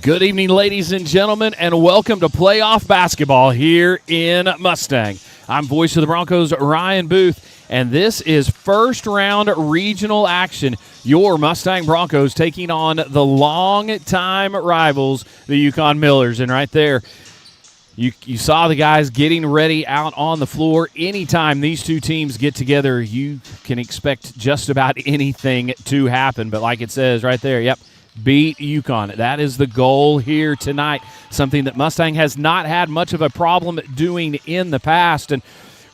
Good evening, ladies and gentlemen, and welcome to playoff basketball here in Mustang. I'm voice of the Broncos, Ryan Booth, and this is first-round regional action. Your Mustang Broncos taking on the long-time rivals, the Yukon Millers. And right there, you saw the guys getting ready out on the floor. Anytime these two teams get together, you can expect just about anything to happen. But like it says right there, yep, beat Yukon. That is the goal here tonight, something that Mustang has not had much of a problem doing in the past, and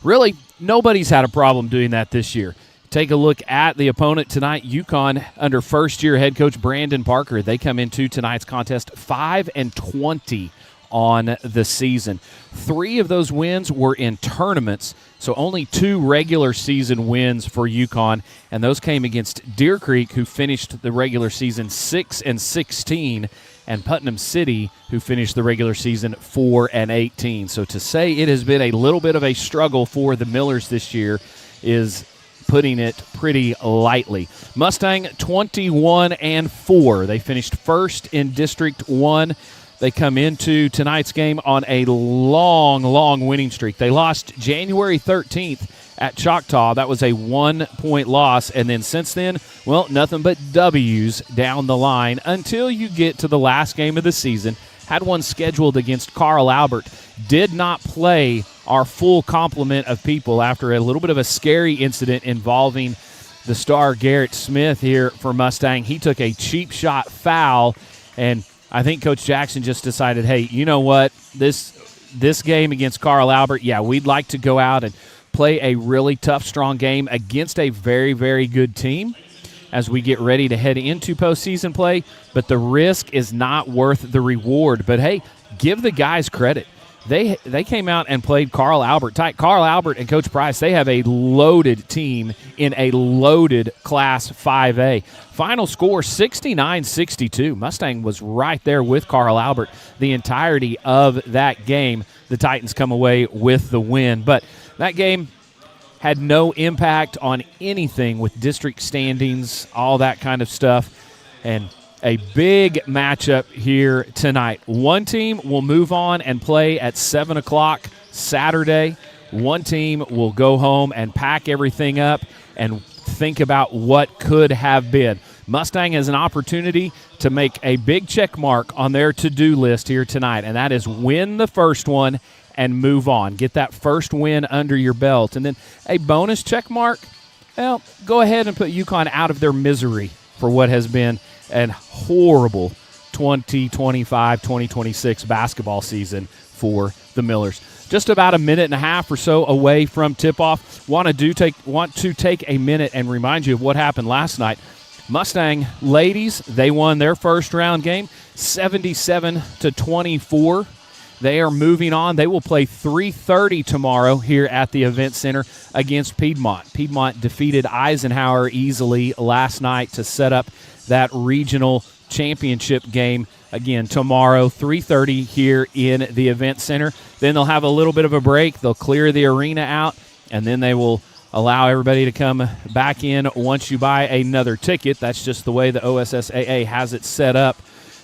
really nobody's had a problem doing that this year. Take a look at the opponent tonight, Yukon, under first-year head coach Brandon Parker. They come into tonight's contest 5-20 on the season. 3 of those wins were in tournaments, so only 2 regular season wins for Yukon, and those came against Deer Creek, who finished the regular season 6-16, and Putnam City, who finished the regular season 4-18. So to say it has been a little bit of a struggle for the Millers this year is putting it pretty lightly. Mustang 21-4. They finished first in District 1. They come into tonight's game on a long winning streak. They lost January 13th at Choctaw. That was a 1-point loss. And then since then, well, nothing but W's down the line until you get to the last game of the season. Had one scheduled against Carl Albert. Did not play our full complement of people after a little bit of a scary incident involving the star Garrett Smith here for Mustang. He took a cheap shot foul, and I think Coach Jackson just decided, hey, you know what, this game against Carl Albert, yeah, we'd like to go out and play a really tough, strong game against a very, very good team as we get ready to head into postseason play, but the risk is not worth the reward. But, hey, give the guys credit. They came out and played Carl Albert tight. Carl Albert and Coach Price, they have a loaded team in a loaded Class 5A. Final score, 69-62. Mustang was right there with Carl Albert the entirety of that game. The Titans come away with the win. But that game had no impact on anything with district standings, all that kind of stuff. And a big matchup here tonight. One team will move on and play at 7 o'clock Saturday. One team will go home and pack everything up and think about what could have been. Mustang has an opportunity to make a big check mark on their to-do list here tonight, and that is win the first one and move on. Get that first win under your belt. And then a bonus check mark, well, go ahead and put Yukon out of their misery for what has been an horrible 2025-2026 basketball season for the Millers. Just about a minute and a half or so away from tip-off. Want to take a minute and remind you of what happened last night. Mustang ladies, they won their first-round game 77-24. They are moving on. They will play 3:30 tomorrow here at the Event Center against Piedmont. Piedmont defeated Eisenhower easily last night to set up that regional championship game again tomorrow, 3:30 here in the Event Center. Then they'll have a little bit of a break. They'll clear the arena out, and then they will allow everybody to come back in once you buy another ticket. That's just the way the OSSAA has it set up.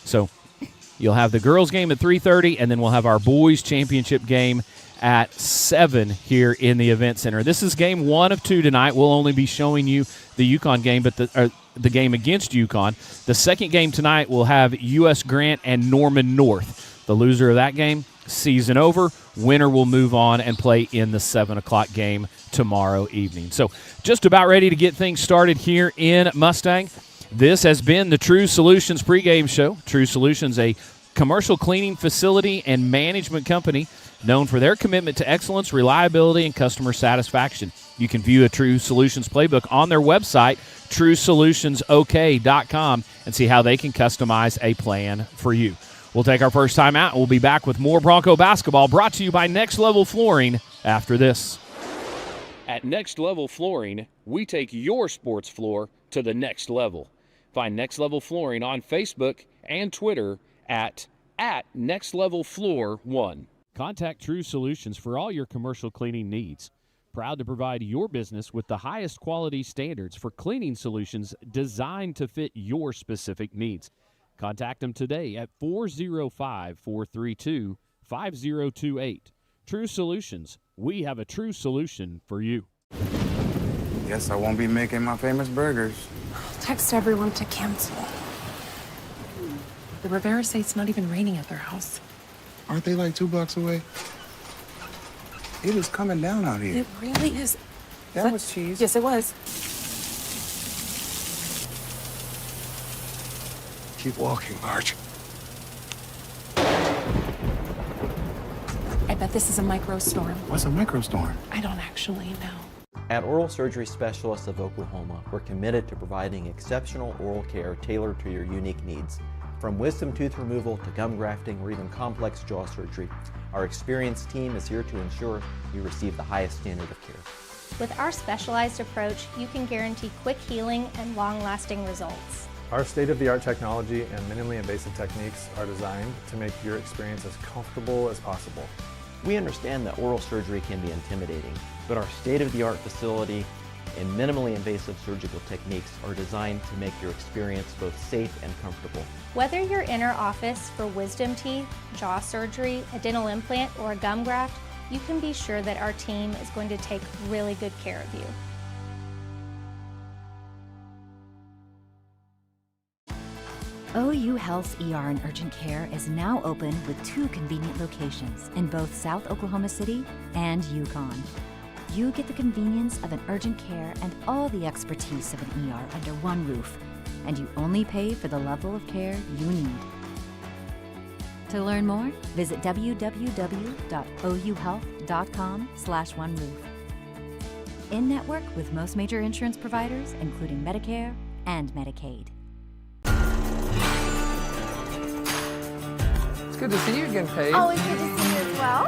So you'll have the girls' game at 3:30, and then we'll have our boys' championship game at 7 here in the Event Center. This is game 1 of 2 tonight. We'll only be showing you the Yukon game, but the game against Yukon. The second game tonight will have U.S. Grant and Norman North. The loser of that game, season over. Winner will move on and play in the 7 o'clock game tomorrow evening. So just about ready to get things started here in Mustang. This has been the True Solutions pregame show. True Solutions, a commercial cleaning facility and management company known for their commitment to excellence, reliability, and customer satisfaction. You can view a True Solutions playbook on their website, TrueSolutionsOK.com, and see how they can customize a plan for you. We'll take our first time out, and we'll be back with more Bronco basketball brought to you by Next Level Flooring after this. At Next Level Flooring, we take your sports floor to the next level. Find Next Level Flooring on Facebook and Twitter at Next Level Floor 1. Contact True Solutions for all your commercial cleaning needs. Proud to provide your business with the highest quality standards for cleaning solutions designed to fit your specific needs. Contact them today at 405-432-5028. True Solutions. We have a true solution for you. Guess I won't be making my famous burgers. Text everyone to cancel. The Rivera say it's not even raining at their house. Aren't they like 2 blocks away? It is coming down out here. It really is. That was cheese. Yes, it was. Keep walking, Marge. I bet this is a microstorm. What's a microstorm? I don't actually know. At Oral Surgery Specialists of Oklahoma, we're committed to providing exceptional oral care tailored to your unique needs. From wisdom tooth removal to gum grafting or even complex jaw surgery, our experienced team is here to ensure you receive the highest standard of care. With our specialized approach, you can guarantee quick healing and long-lasting results. Our state-of-the-art technology and minimally invasive techniques are designed to make your experience as comfortable as possible. We understand that oral surgery can be intimidating, but our state-of-the-art facility and minimally invasive surgical techniques are designed to make your experience both safe and comfortable. Whether you're in our office for wisdom teeth, jaw surgery, a dental implant, or a gum graft, you can be sure that our team is going to take really good care of you. OU Health's ER and Urgent Care is now open with 2 convenient locations in both South Oklahoma City and Yukon. You get the convenience of an urgent care and all the expertise of an ER under one roof, and you only pay for the level of care you need. To learn more, visit www.ouhealth.com/oneroof. In network with most major insurance providers, including Medicare and Medicaid. It's good to see you again, Paige. Always good to see you as well.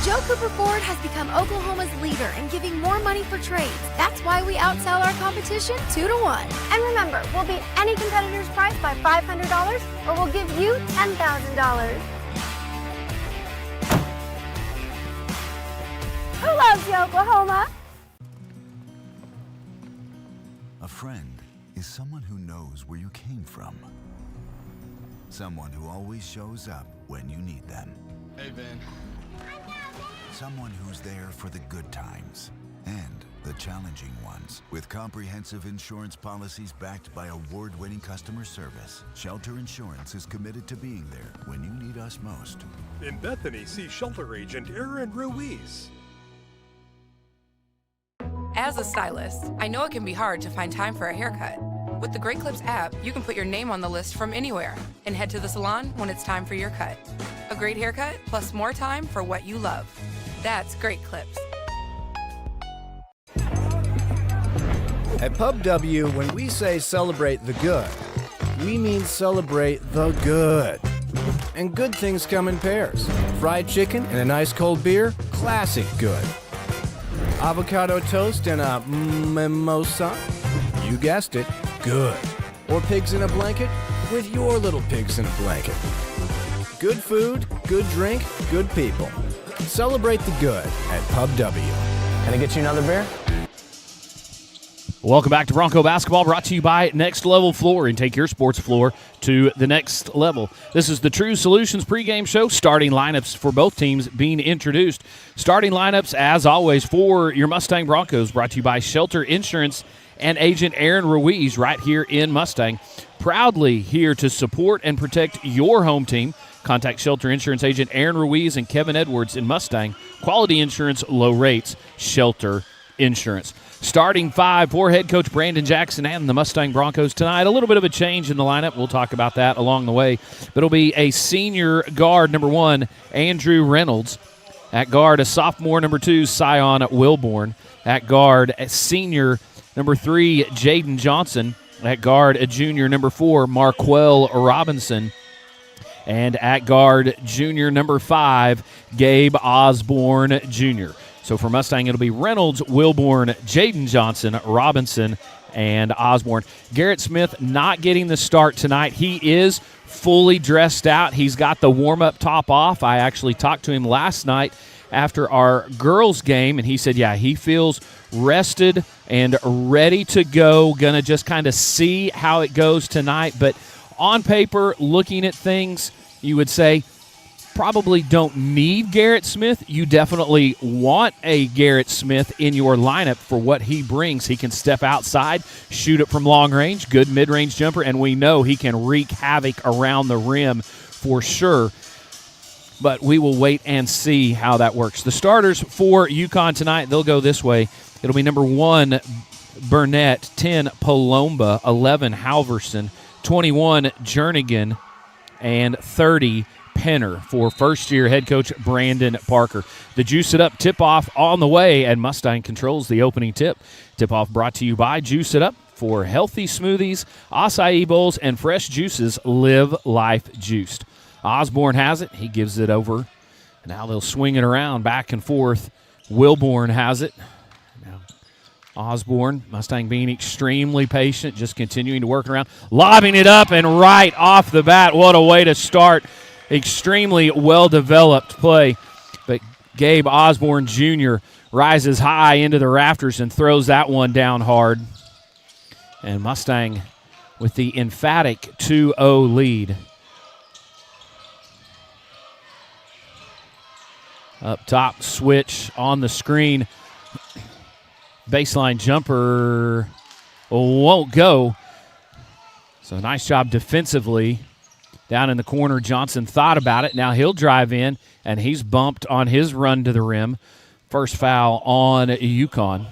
Joe Cooper Ford has become Oklahoma's leader in giving more money for trades. That's why we outsell our competition 2-1. And remember, we'll beat any competitor's price by $500 or we'll give you $10,000. Who loves you, Oklahoma? A friend is someone who knows where you came from. Someone who always shows up when you need them. Hey, Ben. Someone who's there for the good times and the challenging ones. With comprehensive insurance policies backed by award-winning customer service, Shelter Insurance is committed to being there when you need us most. In Bethany, see Shelter Agent Aaron Ruiz. As a stylist, I know it can be hard to find time for a haircut. With the Great Clips app, you can put your name on the list from anywhere and head to the salon when it's time for your cut. A great haircut plus more time for what you love. That's Great Clips. At Pub W, when we say celebrate the good, we mean celebrate the good. And good things come in pairs. Fried chicken and a nice cold beer, classic good. Avocado toast and a mimosa, you guessed it, good. Or pigs in a blanket with your little pigs in a blanket. Good food, good drink, good people. Celebrate the good at Pub W. Can I get you another beer? Welcome back to Bronco Basketball, brought to you by Next Level Flooring. Take your sports floor to the next level. This is the True Solutions pregame show. Starting lineups for both teams being introduced. Starting lineups, as always, for your Mustang Broncos, brought to you by Shelter Insurance and Agent Aaron Ruiz right here in Mustang. Proudly here to support and protect your home team. Contact Shelter Insurance Agent Aaron Ruiz and Kevin Edwards in Mustang. Quality insurance, low rates, Shelter Insurance. Starting 5 for head coach Brandon Jackson and the Mustang Broncos tonight. A little bit of a change in the lineup. We'll talk about that along the way. But it'll be a senior guard, number 1, Andrew Reynolds. At guard, a sophomore, number 2, Sion Wilborn. At guard, a senior, number 3, Jaden Johnson. At guard, a junior, number 4, Marquell Robinson. And at guard, junior, number 5, Gabe Osborne Jr. So for Mustang, it'll be Reynolds, Wilborn, Jaden Johnson, Robinson, and Osborne. Garrett Smith not getting the start tonight. He is fully dressed out. He's got the warm-up top off. I actually talked to him last night after our girls' game, and he said, yeah, he feels rested and ready to go. Going to just kind of see how it goes tonight. But on paper, looking at things, you would say probably don't need Garrett Smith. You definitely want a Garrett Smith in your lineup for what he brings. He can step outside, shoot it from long range, good mid-range jumper, and we know he can wreak havoc around the rim for sure. But we will wait and see how that works. The starters for Yukon tonight, they'll go this way. It'll be number 1, Burnett, 10, Palomba, 11, Halverson, 21, Jernigan, and 30, Penner for first-year head coach Brandon Parker. The Juice It Up tip-off on the way, and Mustang controls the opening tip. Tip-off brought to you by Juice It Up. For healthy smoothies, acai bowls, and fresh juices, live life juiced. Osborne has it. He gives it over. Now they'll swing it around back and forth. Wilborn has it. Now Osborne, Mustang being extremely patient, just continuing to work around, lobbing it up, and right off the bat, what a way to start. Extremely well-developed play. But Gabe Osborne Jr. rises high into the rafters and throws that one down hard. And Mustang with the emphatic 2-0 lead. Up top, switch on the screen. Baseline jumper won't go. So nice job defensively. Down in the corner, Johnson thought about it. Now he'll drive in, and he's bumped on his run to the rim. First foul on Yukon.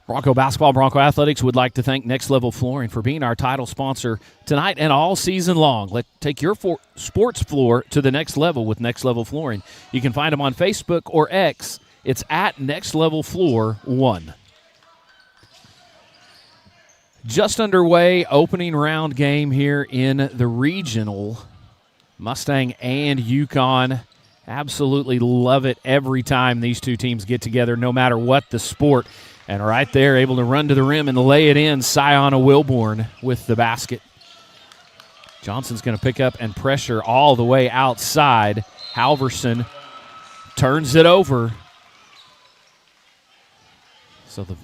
Bronco Basketball, Bronco Athletics would like to thank Next Level Flooring for being our title sponsor tonight and all season long. Let's take your sports floor to the next level with Next Level Flooring. You can find them on Facebook or X. It's at Next Level Floor 1. Just underway, opening round game here in the regional. Mustang and Yukon absolutely love it every time these two teams get together, no matter what the sport. And right there, able to run to the rim and lay it in, Sion Wilborn with the basket. Johnson's going to pick up and pressure all the way outside. Halverson turns it over. So the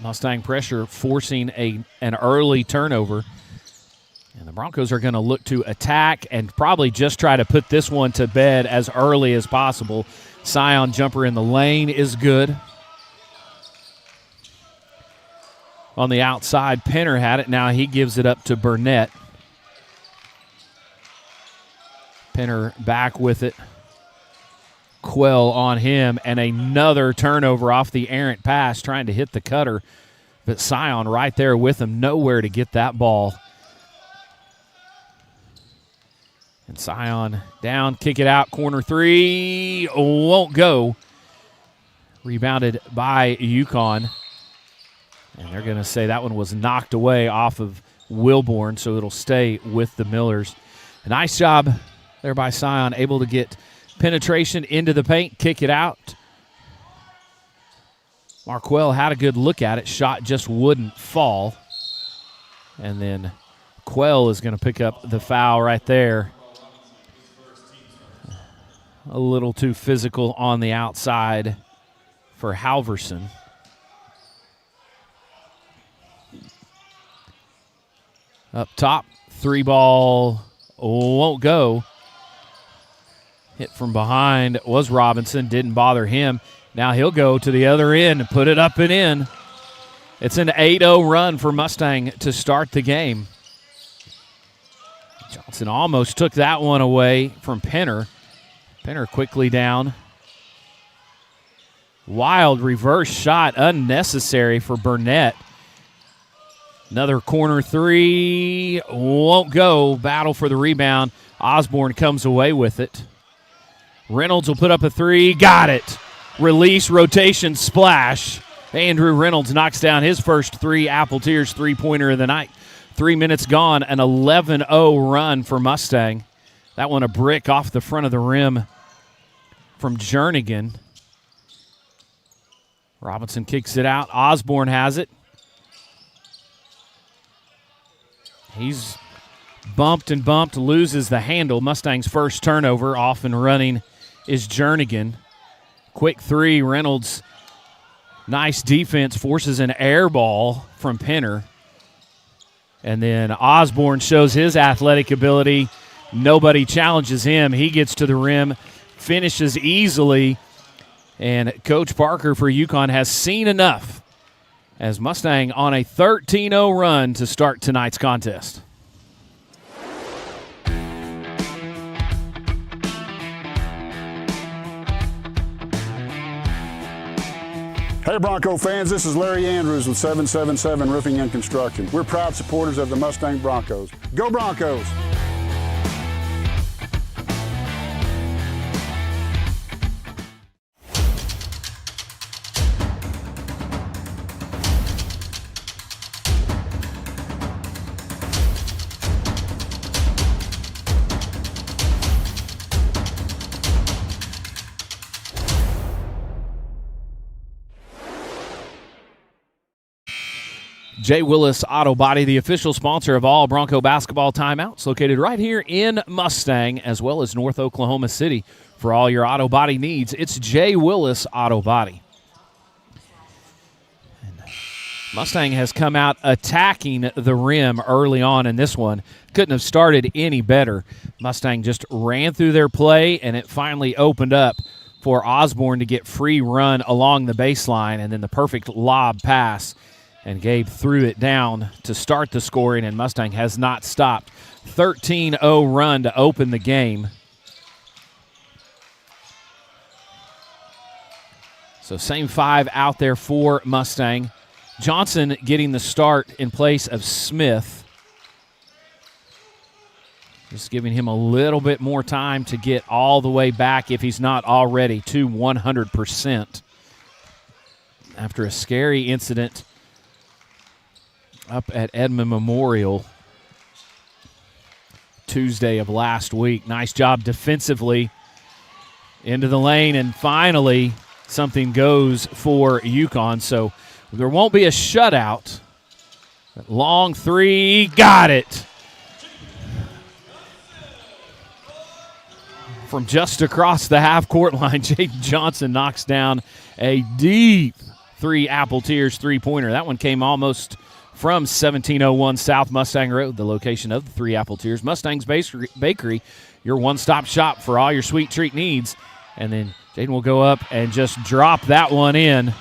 Mustang pressure forcing an early turnover. And the Broncos are going to look to attack and probably just try to put this one to bed as early as possible. Sion jumper in the lane is good. On the outside, Penner had it. Now he gives it up to Burnett. Penner back with it. Quell on him, and another turnover off the errant pass, trying to hit the cutter. But Sion right there with him, nowhere to get that ball. And Sion down, kick it out, corner three, won't go. Rebounded by Yukon. And they're going to say that one was knocked away off of Wilborn, so it'll stay with the Millers. A nice job there by Sion, able to get penetration into the paint, kick it out. Marquell had a good look at it. Shot just wouldn't fall. And then Quell is going to pick up the foul right there. A little too physical on the outside for Halverson. Up top, three ball won't go. Hit from behind was Robinson, didn't bother him. Now he'll go to the other end and put it up and in. It's an 8-0 run for Mustang to start the game. Johnson almost took that one away from Penner. Penner quickly down. Wild reverse shot, unnecessary for Burnett. Another corner three, won't go. Battle for the rebound. Osborne comes away with it. Reynolds will put up a three, got it. Release, rotation, splash. Andrew Reynolds knocks down his first three Apple Tears three-pointer of the night. 3 minutes gone, an 11-0 run for Mustang. That one a brick off the front of the rim from Jernigan. Robinson kicks it out. Osborne has it. He's bumped and bumped, loses the handle. Mustang's first turnover. Off and running is Jernigan. Quick three, Reynolds. Nice defense, forces an air ball from Penner. And then Osborne shows his athletic ability. Nobody challenges him. He gets to the rim, finishes easily. And Coach Parker for Yukon has seen enough as Mustang on a 13-0 run to start tonight's contest. Hey Bronco fans, this is Larry Andrews with 777 Roofing and Construction. We're proud supporters of the Mustang Broncos. Go Broncos! J. Willis Auto Body, the official sponsor of all Bronco basketball timeouts, located right here in Mustang as well as North Oklahoma City. For all your auto body needs, it's J. Willis Auto Body. And Mustang has come out attacking the rim early on in this one. Couldn't have started any better. Mustang just ran through their play, and it finally opened up for Osborne to get free run along the baseline, and then the perfect lob pass. And Gabe threw it down to start the scoring, and Mustang has not stopped. 13-0 run to open the game. So same five out there for Mustang. Johnson getting the start in place of Smith. Just giving him a little bit more time to get all the way back, if he's not already, to 100%. After a scary incident up at Edmond Memorial Tuesday of last week. Nice job defensively into the lane, and finally something goes for Yukon. So there won't be a shutout. Long three, got it. From just across the half-court line, Jaden Johnson knocks down a deep Apple Tears three-pointer. That one came almost from 1701 South Mustang Road, the location of the Three Apple Tears. Mustang's Bakery, your one-stop shop for all your sweet treat needs. And then Jaden will go up and just drop that one in.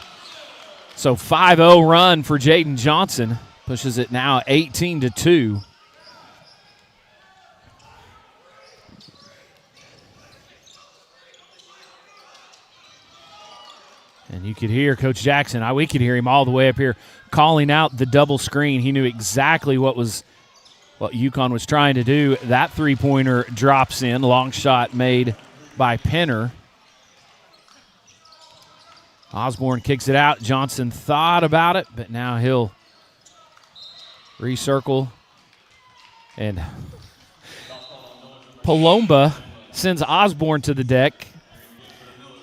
So 5-0 run for Jaden Johnson. Pushes it now 18-2. And you could hear Coach Jackson, we could hear him all the way up here calling out the double screen. He knew exactly what Yukon was trying to do. That three-pointer drops in. Long shot made by Penner. Osborne kicks it out. Johnson thought about it, but now he'll recircle. And Palomba sends Osborne to the deck.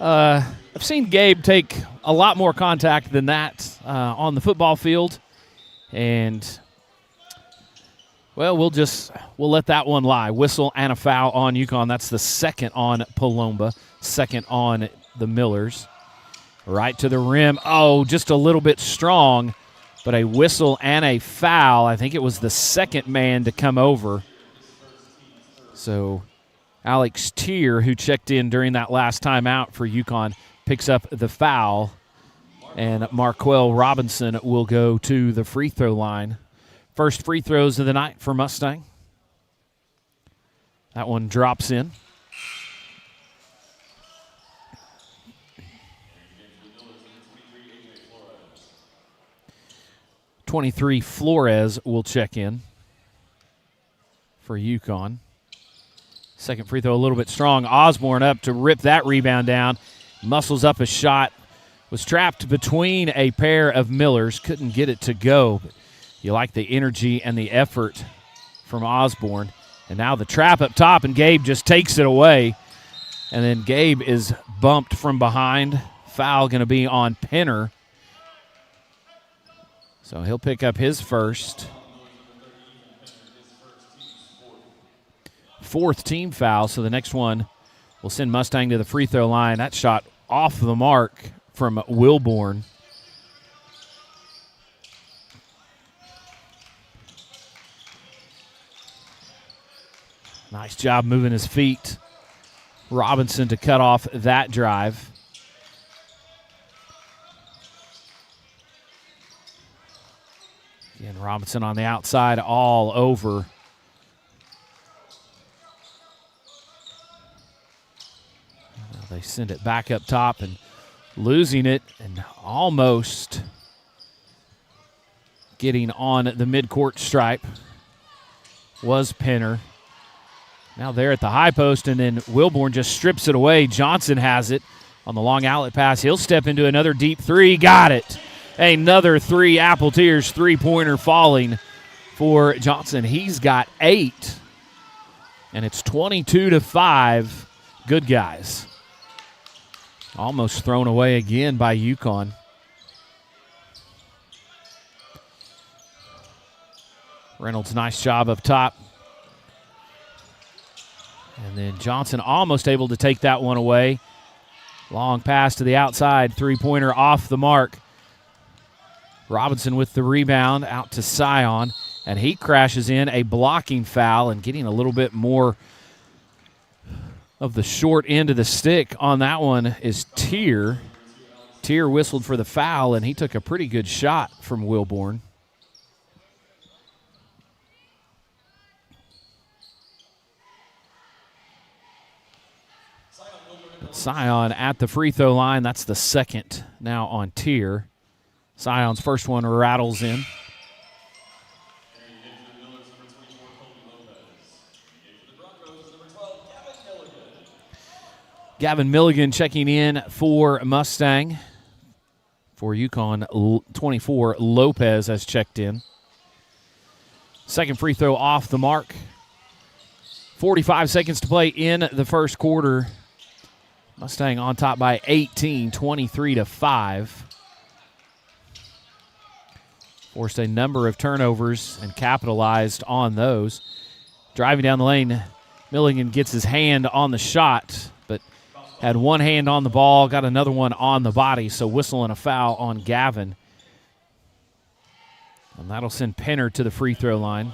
I've seen Gabe take a lot more contact than that on the football field, and well, we'll let that one lie. Whistle and a foul on Yukon. That's the second on Palomba, second on the Millers. Right to the rim. Oh, just a little bit strong, but a whistle and a foul. I think it was the second man to come over. So Alex Tier, who checked in during that last timeout for Yukon, picks up the foul, and Marquell Robinson will go to the free throw line. First free throws of the night for Mustang. That one drops in. .23 Flores will check in for Yukon. Second free throw a little bit strong. Osborne up to rip that rebound down. Muscles up a shot. Was trapped between a pair of Millers. Couldn't get it to go. But you like the energy and the effort from Osborne. And now the trap up top, and Gabe just takes it away. And then Gabe is bumped from behind. Foul going to be on Penner. So he'll pick up his first. fourth team foul, so the next one will send Mustang to the free throw line. That shot off the mark from Wilborn. Nice job moving his feet. Robinson to cut off that drive. Again, Robinson on the outside all over. They send it back up top and losing it and almost getting on the midcourt stripe was Penner. Now they're at the high post, and then Wilborn just strips it away. Johnson has it on the long outlet pass. He'll step into another deep three. Got it. Another three. Apple Tears three-pointer falling for Johnson. He's got 8, and it's 22-5. Good guys. Almost thrown away again by Yukon. Reynolds, nice job up top. And then Johnson almost able to take that one away. Long pass to the outside, three-pointer off the mark. Robinson with the rebound out to Scion, and he crashes in a blocking foul and getting a little bit more of the short end of the stick on that one is Tier. Tier whistled for the foul, and he took a pretty good shot from Wilborn. Scion at the free throw line. That's the second now on Tier. Scion's first one rattles in. Gavin Milligan checking in for Mustang. For Yukon, 24, Lopez has checked in. Second free throw off the mark. 45 seconds to play in the first quarter. Mustang on top by 18, 23-5. Forced a number of turnovers and capitalized on those. Driving down the lane, Milligan gets his hand on the shot, but had one hand on the ball, got another one on the body, so whistling a foul on Gavin. And that'll send Penner to the free throw line.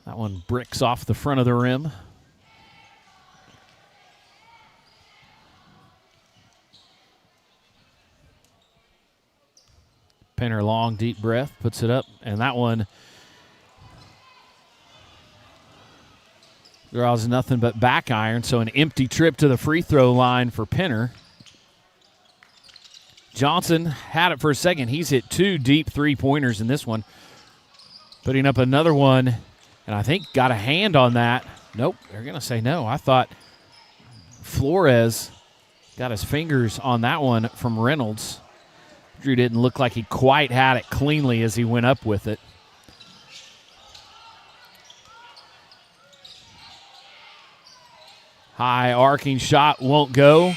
That one bricks off the front of the rim. Penner, long, deep breath, puts it up, and that one draws nothing but back iron, so an empty trip to the free throw line for Penner. Johnson had it for a second. He's hit 2 deep three-pointers in this one. Putting up another one, and I think got a hand on that. Nope, they're going to say no. I thought Flores got his fingers on that one from Reynolds. Drew didn't look like he quite had it cleanly as he went up with it. High arcing shot won't go.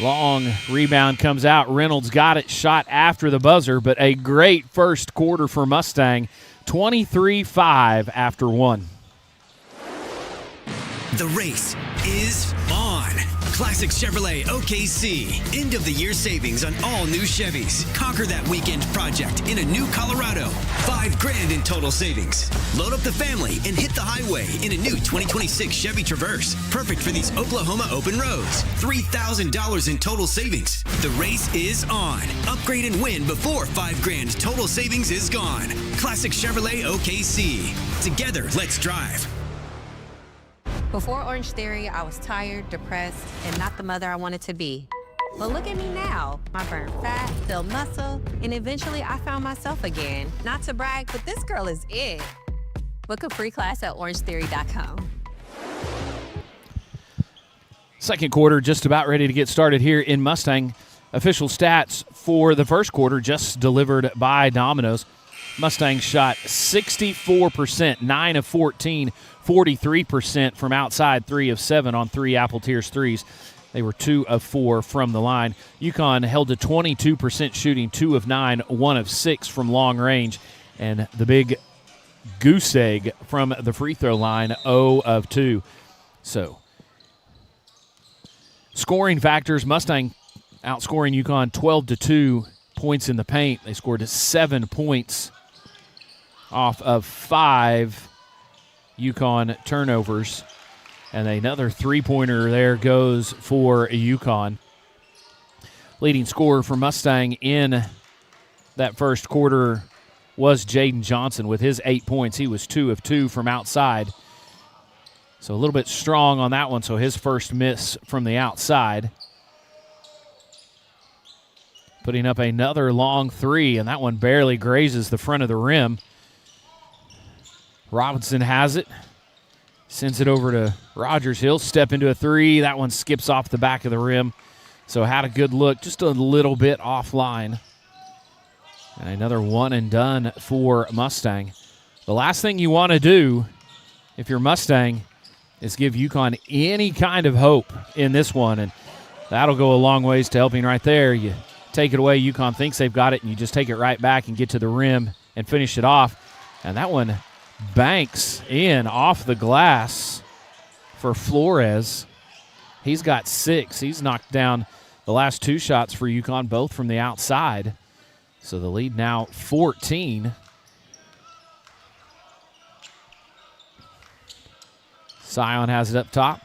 Long rebound comes out. Reynolds got it, shot after the buzzer, but a great first quarter for Mustang. 23-5 after one. The race is on. Classic Chevrolet OKC. End of the year savings on all new Chevys. Conquer that weekend project in a new Colorado. $5,000 in total savings. Load up the family and hit the highway in a new 2026 Chevy Traverse. Perfect for these Oklahoma open roads. $3,000 in total savings. The race is on. Upgrade and win before $5,000 total savings is gone. Classic Chevrolet OKC. Together, let's drive. Before Orange Theory, I was tired, depressed, and not the mother I wanted to be. But look at me now. I burned fat, built muscle, and eventually I found myself again. Not to brag, but this girl is it. Book a free class at orangetheory.com. Second quarter just about ready to get started here in Mustang. Official stats for the first quarter just delivered by Domino's. Mustang shot 64%, 9 of 14, 43% from outside, 3 of 7 on 3 Apple Tears threes. They were 2 of 4 from the line. Yukon held to 22% shooting, 2 of 9, 1 of 6 from long range. And the big goose egg from the free throw line, 0 of 2. So, scoring factors, Mustang outscoring Yukon 12-2 points in the paint. They scored 7 points off of 5 Yukon turnovers. And another three-pointer there goes for Yukon. Leading scorer for Mustang in that first quarter was Jaden Johnson with his 8 points. He was 2 of 2 from outside. So a little bit strong on that one, so his first miss from the outside. Putting up another long three, and that one barely grazes the front of the rim. Robinson has it. Sends it over to Rogers. He'll step into a three. That one skips off the back of the rim. So had a good look, just a little bit offline. And another one and done for Mustang. The last thing you want to do if you're Mustang is give Yukon any kind of hope in this one. And that'll go a long ways to helping right there. You take it away, Yukon thinks they've got it, and you just take it right back and get to the rim and finish it off. And that one banks in off the glass for Flores. He's got 6. He's knocked down the last 2 shots for Yukon, both from the outside. So the lead now 14. Sion has it up top.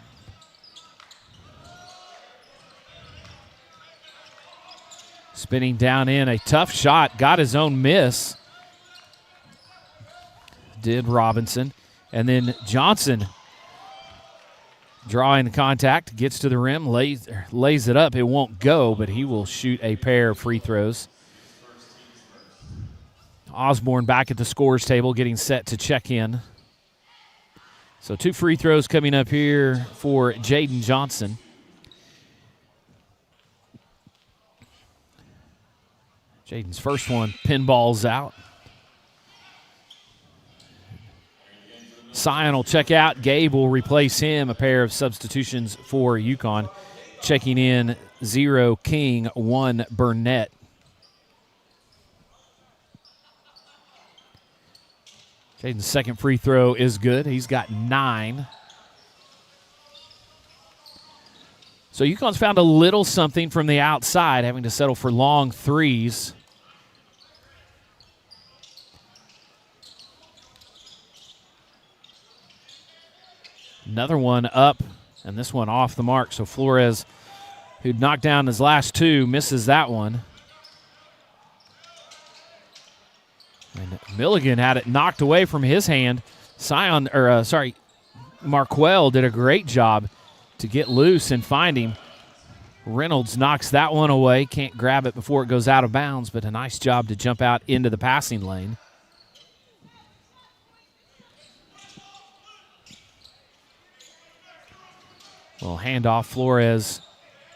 Spinning down in, a tough shot, got his own miss. Did Robinson. And then Johnson drawing contact, gets to the rim, lays it up. It won't go, but he will shoot a pair of free throws. Osborne back at the scores table, getting set to check in. So 2 free throws coming up here for Jaden Johnson. Jaden's first one pinballs out. Sion will check out. Gabe will replace him. A pair of substitutions for Yukon. Checking in 0 King, 1 Burnett. Jaden's second free throw is good. He's got 9. So Yukon's found a little something from the outside, having to settle for long threes. Another one up, and this one off the mark. So Flores, who'd knocked down his last 2, misses that one. And Milligan had it knocked away from his hand. Marquell did a great job to get loose and find him. Reynolds knocks that one away. Can't grab it before it goes out of bounds, but a nice job to jump out into the passing lane. Little handoff. Flores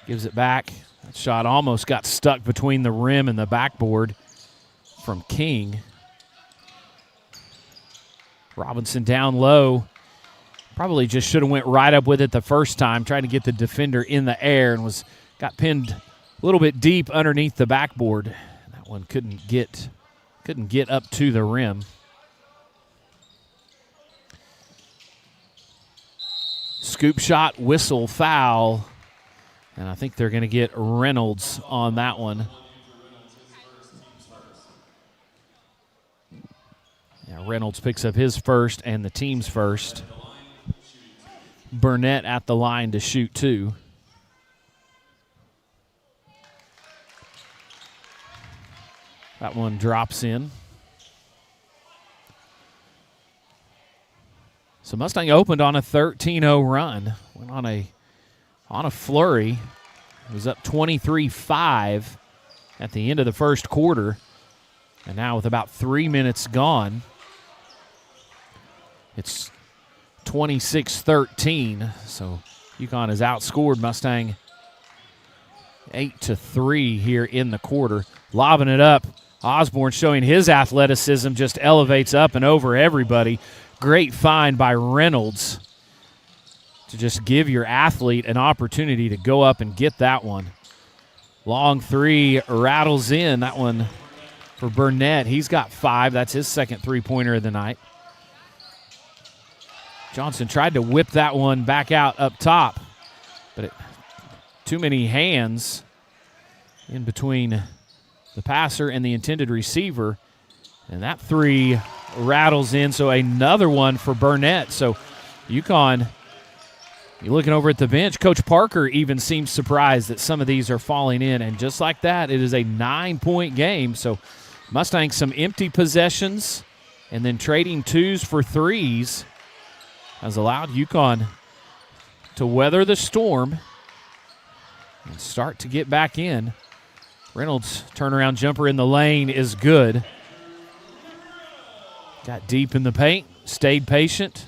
gives it back. That shot almost got stuck between the rim and the backboard from King. Robinson down low. Probably just should have went right up with it the first time, trying to get the defender in the air, and got pinned a little bit deep underneath the backboard. That one couldn't get up to the rim. Scoop shot, whistle, foul. And I think they're going to get Reynolds on that one. Yeah, Reynolds picks up his first and the team's first. Burnett at the line to shoot 2. That one drops in. So Mustang opened on a 13-0 run. Went on a flurry. It was up 23-5 at the end of the first quarter. And now with about 3 minutes gone, it's 26-13. So Yukon has outscored Mustang 8-3 here in the quarter. Lobbing it up. Osborne showing his athleticism, just elevates up and over everybody. Great find by Reynolds to just give your athlete an opportunity to go up and get that one. Long three rattles in. That one for Burnett. He's got 5. That's his second three-pointer of the night. Johnson tried to whip that one back out up top, but too many hands in between the passer and the intended receiver. And that three rattles in, so another one for Burnett. So Yukon, you're looking over at the bench. Coach Parker even seems surprised that some of these are falling in. And just like that, it is a 9-point game. So Mustangs some empty possessions and then trading 2s for 3s has allowed Yukon to weather the storm and start to get back in. Reynolds' turnaround jumper in the lane is good. Got deep in the paint, stayed patient.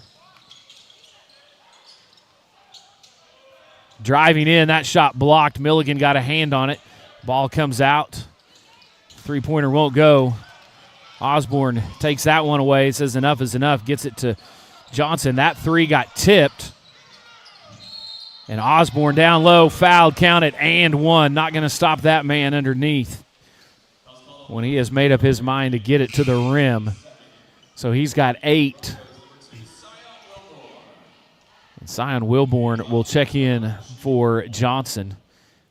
Driving in, that shot blocked. Milligan got a hand on it. Ball comes out. Three-pointer won't go. Osborne takes that one away. Says enough is enough. Gets it to Johnson. That three got tipped. And Osborne down low, fouled, counted, and one. Not going to stop that man underneath when he has made up his mind to get it to the rim. So he's got 8. And Zion Wilborn will check in for Johnson.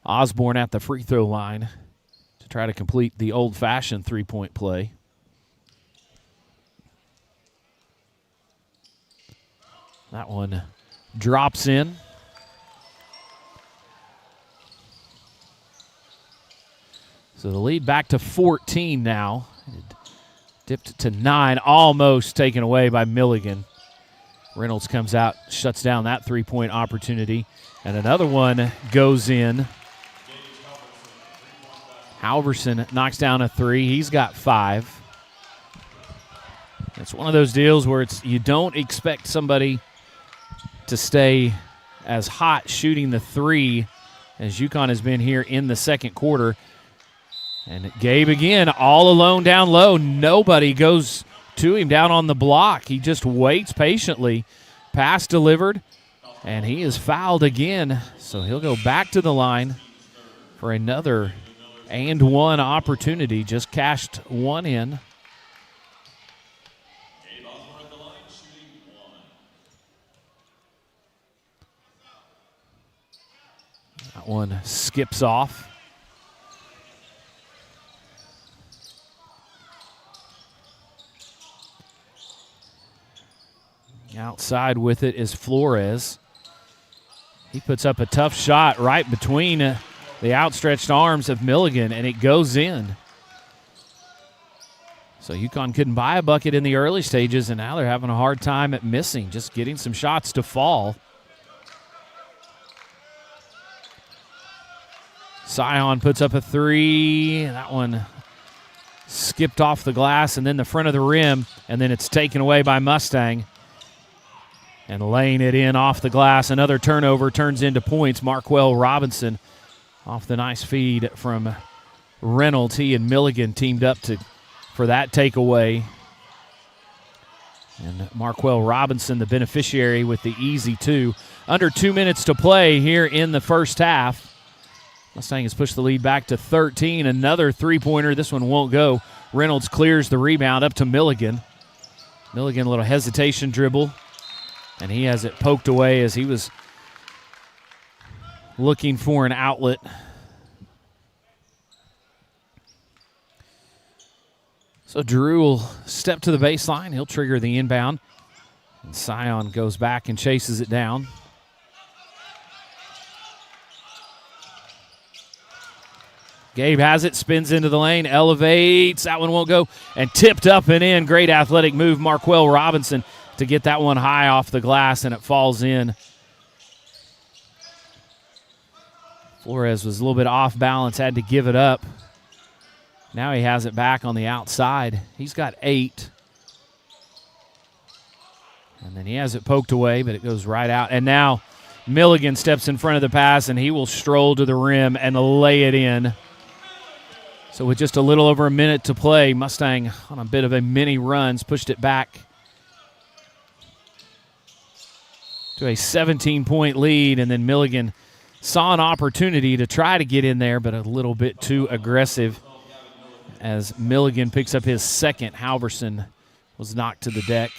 Osborne at the free throw line to try to complete the old-fashioned three-point play. That one drops in. So the lead back to 14 now. It dipped to 9, almost taken away by Milligan. Reynolds comes out, shuts down that three-point opportunity, and another one goes in. Halverson knocks down a 3. He's got 5. It's one of those deals where you don't expect somebody to stay as hot shooting the 3 as Yukon has been here in the second quarter. And Gabe again, all alone down low. Nobody goes to him down on the block. He just waits patiently. Pass delivered, and he is fouled again. So he'll go back to the line for another and one opportunity. Just cashed one in. That one skips off. Outside with it is Flores. He puts up a tough shot right between the outstretched arms of Milligan, and it goes in. So Yukon couldn't buy a bucket in the early stages, and now they're having a hard time at missing, just getting some shots to fall. Sion puts up a 3. That one skipped off the glass and then the front of the rim, and then it's taken away by Mustang. And laying it in off the glass. Another turnover turns into points. Marquell Robinson off the nice feed from Reynolds. He and Milligan teamed up for that takeaway. And Marquell Robinson, the beneficiary, with the easy 2. Under 2 minutes to play here in the first half. Mustang has pushed the lead back to 13. Another three-pointer. This one won't go. Reynolds clears the rebound up to Milligan. Milligan, a little hesitation dribble. And he has it poked away as he was looking for an outlet. So Drew will step to the baseline. He'll trigger the inbound. And Sion goes back and chases it down. Gabe has it, spins into the lane, elevates. That one won't go. And tipped up and in. Great athletic move, Marquell Robinson, to get that one high off the glass, and it falls in. Flores was a little bit off balance, had to give it up. Now he has it back on the outside. He's got 8. And then he has it poked away, but it goes right out. And now Milligan steps in front of the pass, and he will stroll to the rim and lay it in. So with just a little over a minute to play, Mustang on a bit of a mini run, pushed it back to a 17-point lead, and then Milligan saw an opportunity to try to get in there, but a little bit too aggressive as Milligan picks up his second. Halverson was knocked to the deck.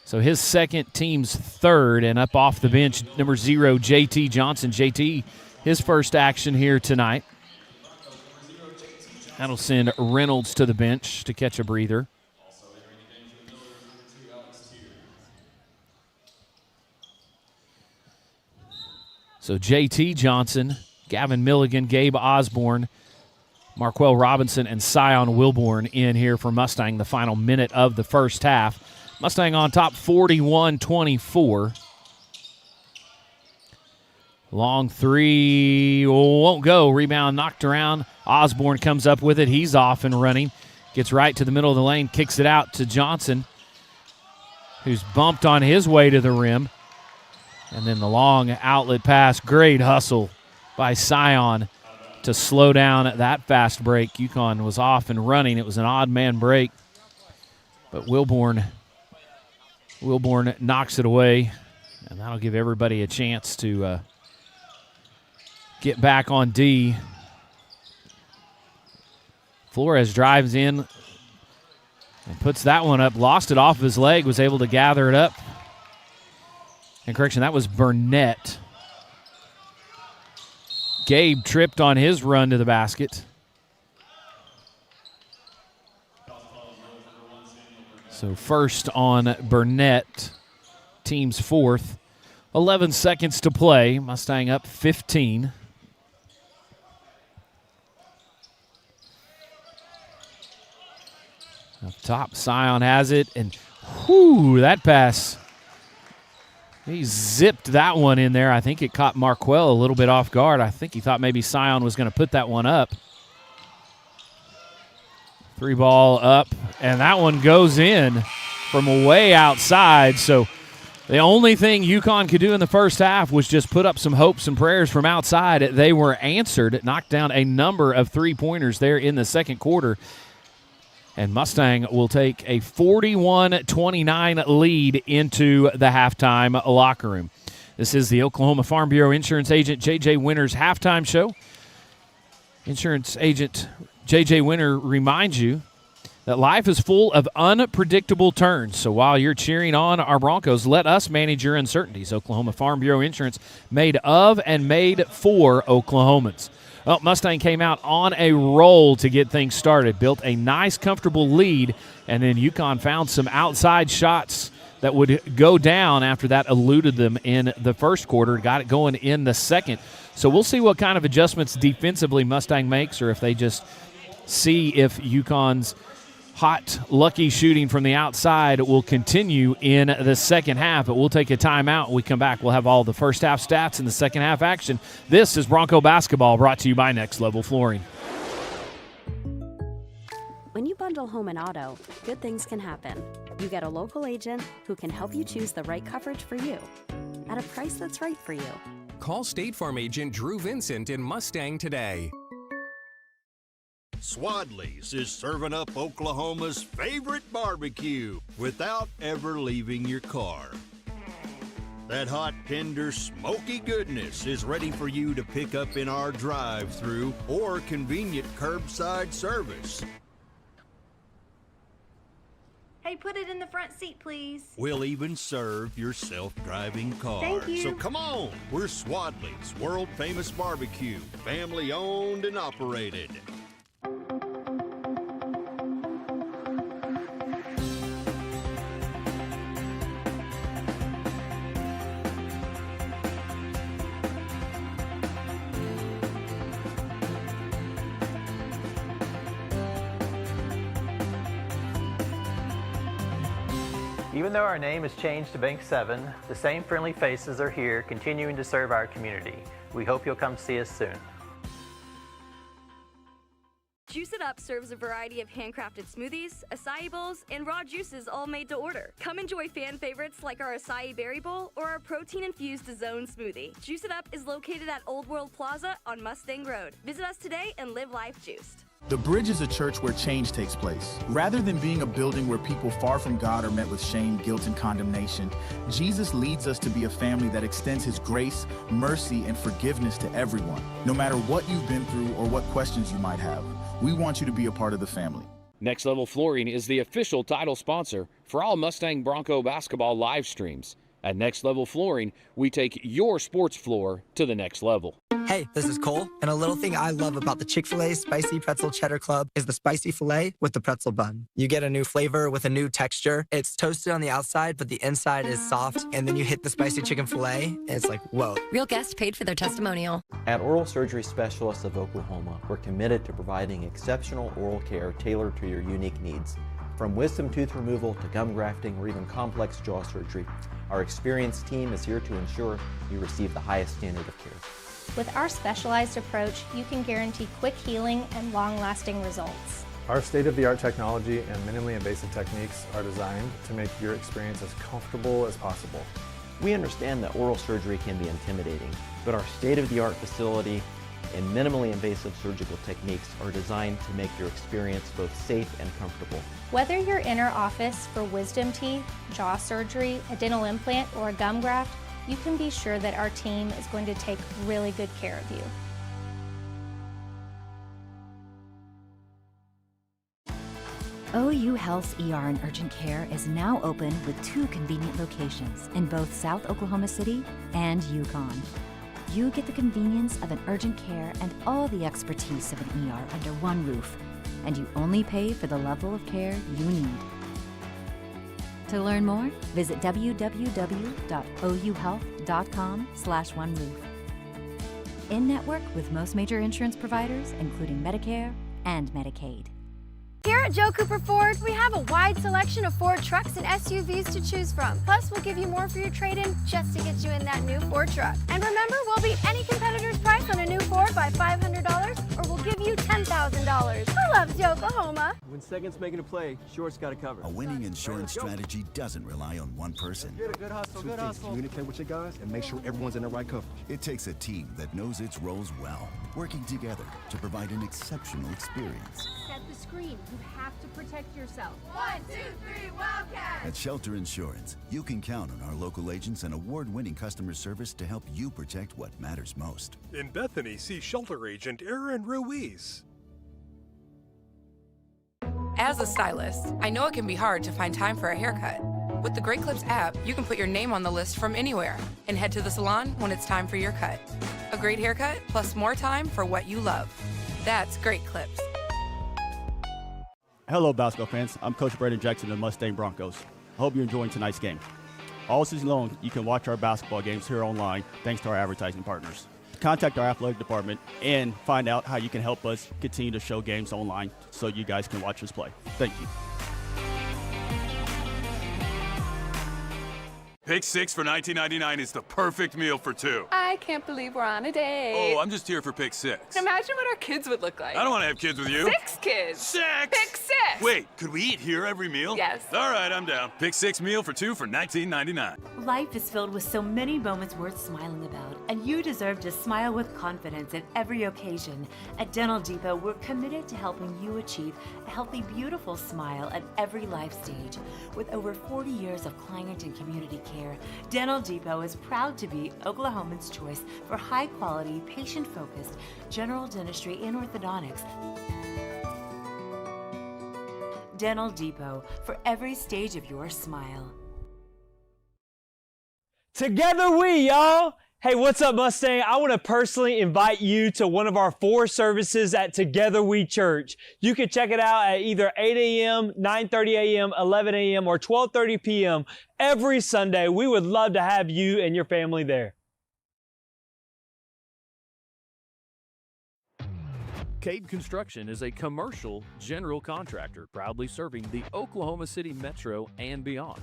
So his second, team's third, and up off the bench, number 0, JT Johnson. JT, his first action here tonight. That'll send Reynolds to the bench to catch a breather. So JT Johnson, Gavin Milligan, Gabe Osborne, Marquell Robinson, and Scion Wilborn in here for Mustang, the final minute of the first half. Mustang on top 41-24. Long three won't go. Rebound knocked around. Osborne comes up with it. He's off and running. Gets right to the middle of the lane, kicks it out to Johnson, who's bumped on his way to the rim. And then the long outlet pass. Great hustle by Scion to slow down that fast break. Yukon was off and running. It was an odd man break. But Wilborn knocks it away, and that'll give everybody a chance to get back on D. Flores drives in and puts that one up. Lost it off of his leg, was able to gather it up. And correction, that was Burnett. Gabe tripped on his run to the basket. So first on Burnett, team's fourth. 11 seconds to play. Mustang up 15. Up top, Scion has it, and whoo, that pass. He zipped that one in there. I think it caught Marquell a little bit off guard. I think he thought maybe Scion was going to put that one up. 3-ball up, and that one goes in from way outside. So the only thing Yukon could do in the first half was just put up some hopes and prayers from outside. They were answered. It knocked down a number of three-pointers there in the second quarter. And Mustang will take a 41-29 lead into the halftime locker room. This is the Oklahoma Farm Bureau Insurance Agent J.J. Winter's halftime show. Insurance Agent J.J. Winter reminds you that life is full of unpredictable turns. So while you're cheering on our Broncos, let us manage your uncertainties. Oklahoma Farm Bureau Insurance, made of and made for Oklahomans. Well, Mustang came out on a roll to get things started, built a nice, comfortable lead, and then Yukon found some outside shots that would go down after that eluded them in the first quarter, got it going in the second. So we'll see what kind of adjustments defensively Mustang makes, or if they just see if Yukon's hot, lucky shooting from the outside will continue in the second half. But we'll take a timeout. When we come back, we'll have all the first half stats and the second half action. This is Bronco Basketball, brought to you by Next Level Flooring. When you bundle home and auto, good things can happen. You get a local agent who can help you choose the right coverage for you at a price that's right for you. Call State Farm agent Drew Vincent in Mustang today. Swadley's is serving up Oklahoma's favorite barbecue without ever leaving your car. That hot, tender, smoky goodness is ready for you to pick up in our drive-thru or convenient curbside service. Hey, put it in the front seat, please. We'll even serve your self-driving car. Thank you. So come on, we're Swadley's, world-famous barbecue, family-owned and operated. Even though our name has changed to Bank 7, the same friendly faces are here continuing to serve our community. We hope you'll come see us soon. Juice It Up serves a variety of handcrafted smoothies, acai bowls, and raw juices all made to order. Come enjoy fan favorites like our acai berry bowl or our protein-infused zone smoothie. Juice It Up is located at Old World Plaza on Mustang Road. Visit us today and live life juiced. The Bridge is a church where change takes place. Rather than being a building where people far from God are met with shame, guilt, and condemnation, Jesus leads us to be a family that extends his grace, mercy, and forgiveness to everyone. No matter what you've been through or what questions you might have, we want you to be a part of the family. Next Level Flooring is the official title sponsor for all Mustang Bronco basketball live streams. At Next Level Flooring, we take your sports floor to the next level. Hey, this is Cole, and a little thing I love about the Chick-fil-A Spicy Pretzel Cheddar Club is the spicy filet with the pretzel bun. You get a new flavor with a new texture. It's toasted on the outside, but the inside is soft, and then you hit the spicy chicken filet, and it's like, whoa. Real guests paid for their testimonial. At Oral Surgery Specialists of Oklahoma, we're committed to providing exceptional oral care tailored to your unique needs. From wisdom tooth removal to gum grafting or even complex jaw surgery, our experienced team is here to ensure you receive the highest standard of care. With our specialized approach, you can guarantee quick healing and long-lasting results. Our state-of-the-art technology and minimally invasive techniques are designed to make your experience as comfortable as possible. We understand that oral surgery can be intimidating, but our state-of-the-art facility and minimally invasive surgical techniques are designed to make your experience both safe and comfortable. Whether you're in our office for wisdom teeth, jaw surgery, a dental implant, or a gum graft, you can be sure that our team is going to take really good care of you. OU Health's ER and Urgent Care is now open with 2 convenient locations in both South Oklahoma City and Yukon. You get the convenience of an urgent care and all the expertise of an ER under one roof, and you only pay for the level of care you need. To learn more, visit www.ouhealth.com/oneroof. In network with most major insurance providers, including Medicare and Medicaid. Here at Joe Cooper Ford, we have a wide selection of Ford trucks and SUVs to choose from. Plus, we'll give you more for your trade-in just to get you in that new Ford truck. And remember, we'll beat any competitor's price on a new Ford by $500, or we'll give you $10,000. Who loves Yokohama? When second's making a play, short's got to cover. A winning insurance strategy doesn't rely on one person. Good hustle, good hustle. Communicate with your guys and make sure everyone's in the right coverage. It takes a team that knows its roles well, working together to provide an exceptional experience. Set the screen. You have to protect yourself. 1, 2, 3, Wildcat! At Shelter Insurance, you can count on our local agents and award-winning customer service to help you protect what matters most. In Bethany, see Shelter Agent Aaron Ruiz. As a stylist, I know it can be hard to find time for a haircut. With the Great Clips app, you can put your name on the list from anywhere and head to the salon when it's time for your cut. A great haircut plus more time for what you love. That's Great Clips. Hello, basketball fans. I'm Coach Brandon Jackson of the Mustang Broncos. I hope you're enjoying tonight's game. All season long, you can watch our basketball games here online thanks to our advertising partners. Contact our athletic department and find out how you can help us continue to show games online so you guys can watch us play. Thank you. Pick 6 for $19.99 is the perfect meal for 2. I can't believe we're on a date. Oh, I'm just here for Pick 6. Imagine what our kids would look like. I don't want to have kids with you. 6 kids. 6! Pick 6! Wait, could we eat here every meal? Yes. All right, I'm down. Pick 6 meal for 2 for $19.99. Life is filled with so many moments worth smiling about, and you deserve to smile with confidence at every occasion. At Dental Depot, we're committed to helping you achieve a healthy, beautiful smile at every life stage. With over 40 years of client and community care, Dental Depot is proud to be Oklahomans' choice for high-quality, patient-focused general dentistry and orthodontics. Dental Depot, for every stage of your smile. Together we, y'all! Hey, what's up, Mustang? I want to personally invite you to one of our 4 services at Together We Church. You can check it out at either 8 a.m., 9:30 a.m., 11 a.m., or 12:30 p.m. every Sunday. We would love to have you and your family there. Cade Construction is a commercial general contractor proudly serving the Oklahoma City metro and beyond.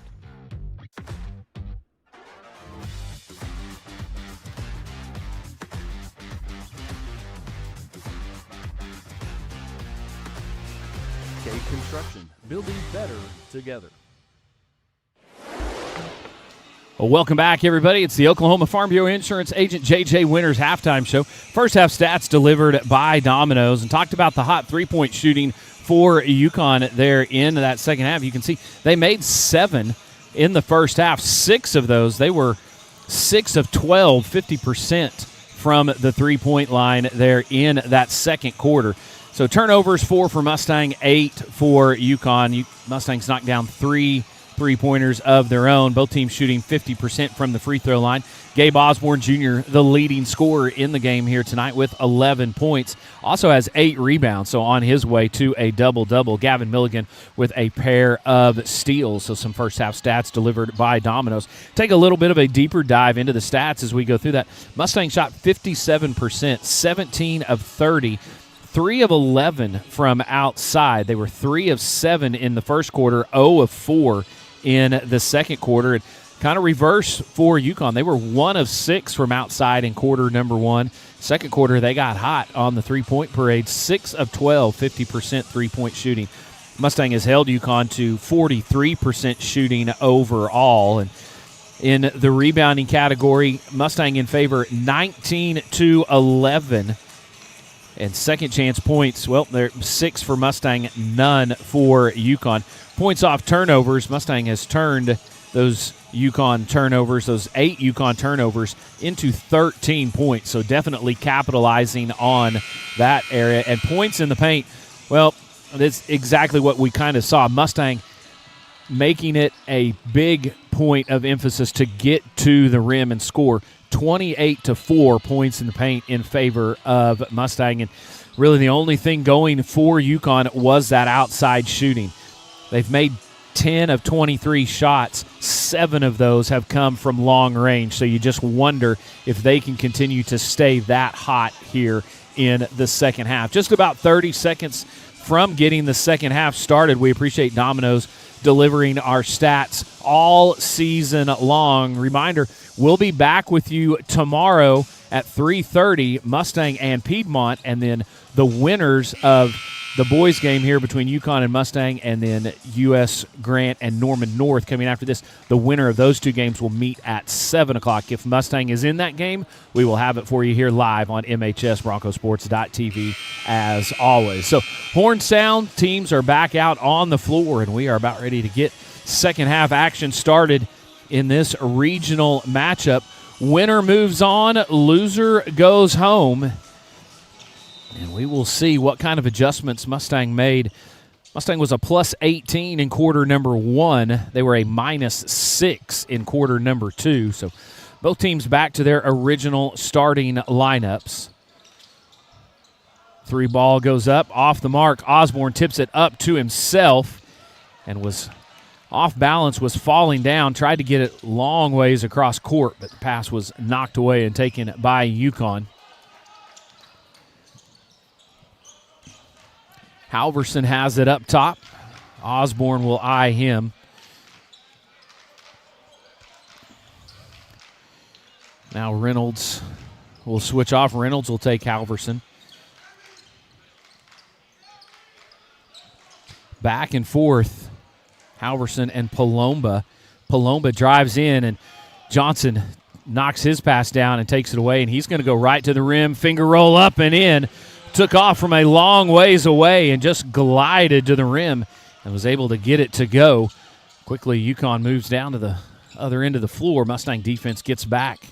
Cade Construction, building better together. Well, welcome back, everybody. It's the Oklahoma Farm Bureau Insurance Agent J.J. Winters halftime show. First half stats delivered by Domino's, and talked about the hot three-point shooting for Yukon there in that second half. You can see they made 7 in the first half. 6 of those, they were 6 of 12, 50% from the three-point line there in that second quarter. So turnovers, 4 for Mustang, 8 for Yukon. Mustangs knocked down 3 3-pointers of their own. Both teams shooting 50% from the free throw line. Gabe Osborne Jr., the leading scorer in the game here tonight with 11 points. Also has 8 rebounds, so on his way to a double-double. Gavin Milligan with a pair of steals. So some first-half stats delivered by Domino's. Take a little bit of a deeper dive into the stats as we go through that. Mustang shot 57%, 17 of 30. 3 of 11 from outside. They were 3 of 7 in the first quarter, 0 of 4 in the second quarter. And kind of reverse for Yukon. They were 1 of 6 from outside in quarter number 1. Second quarter, they got hot on the three-point parade, 6 of 12, 50% three-point shooting. Mustang has held Yukon to 43% shooting overall. And in the rebounding category, Mustang in favor 19-11. And second chance points, well, they're 6 for Mustang, none for Yukon. Points off turnovers, Mustang has turned those Yukon turnovers, those 8 Yukon turnovers, into 13 points. So definitely capitalizing on that area. And points in the paint, well, that's exactly what we kind of saw. Mustang making it a big point of emphasis to get to the rim and score. 28-4 points in the paint in favor of Mustang. And really the only thing going for Yukon was that outside shooting. They've made 10 of 23 shots. 7 of those have come from long range. So you just wonder if they can continue to stay that hot here in the second half. Just about 30 seconds from getting the second half started. We appreciate Domino's delivering our stats all season long. Reminder, we'll be back with you tomorrow at 3:30, Mustang and Piedmont, and then the winners of the boys game here between Yukon and Mustang, and then U.S. Grant and Norman North coming after this. The winner of those 2 games will meet at 7 o'clock. If Mustang is in that game, we will have it for you here live on MHSBroncosSports.tv as always. So horn sound, teams are back out on the floor, and we are about ready to get second half action started in this regional matchup. Winner moves on, loser goes home. And we will see what kind of adjustments Mustang made. Mustang was a plus 18 in quarter number 1. They were a minus 6 in quarter number 2. So both teams back to their original starting lineups. 3 ball goes up, off the mark. Osborne tips it up to himself and was off balance, was falling down, tried to get it long ways across court, but the pass was knocked away and taken by Yukon. Halverson has it up top. Osborne will eye him. Now Reynolds will switch off. Reynolds will take Halverson. Back and forth, Halverson and Palomba. Palomba drives in, and Johnson knocks his pass down and takes it away, and he's going to go right to the rim, finger roll up and in. Took off from a long ways away and just glided to the rim and was able to get it to go. Quickly, Yukon moves down to the other end of the floor. Mustang defense gets back.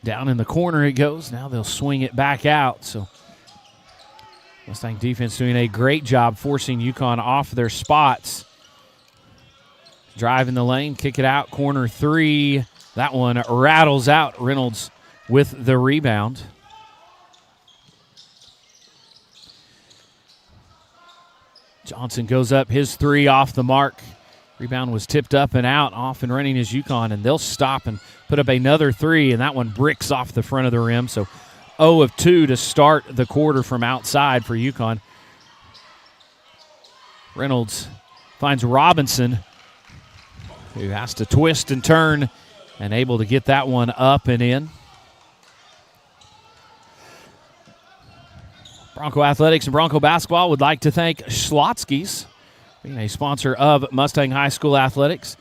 Down in the corner it goes. Now they'll swing it back out. So Mustang defense doing a great job forcing Yukon off their spots. Drive in the lane, kick it out, corner 3. That one rattles out. Reynolds with the rebound. Johnson goes up, his 3 off the mark. Rebound was tipped up and out. Off and running is Yukon, and they'll stop and put up another 3, and that one bricks off the front of the rim. So 0 of 2 to start the quarter from outside for Yukon. Reynolds finds Robinson, who has to twist and turn, and able to get that one up and in. Bronco Athletics and Bronco Basketball would like to thank Schlotzsky's, being a sponsor of Mustang High School Athletics.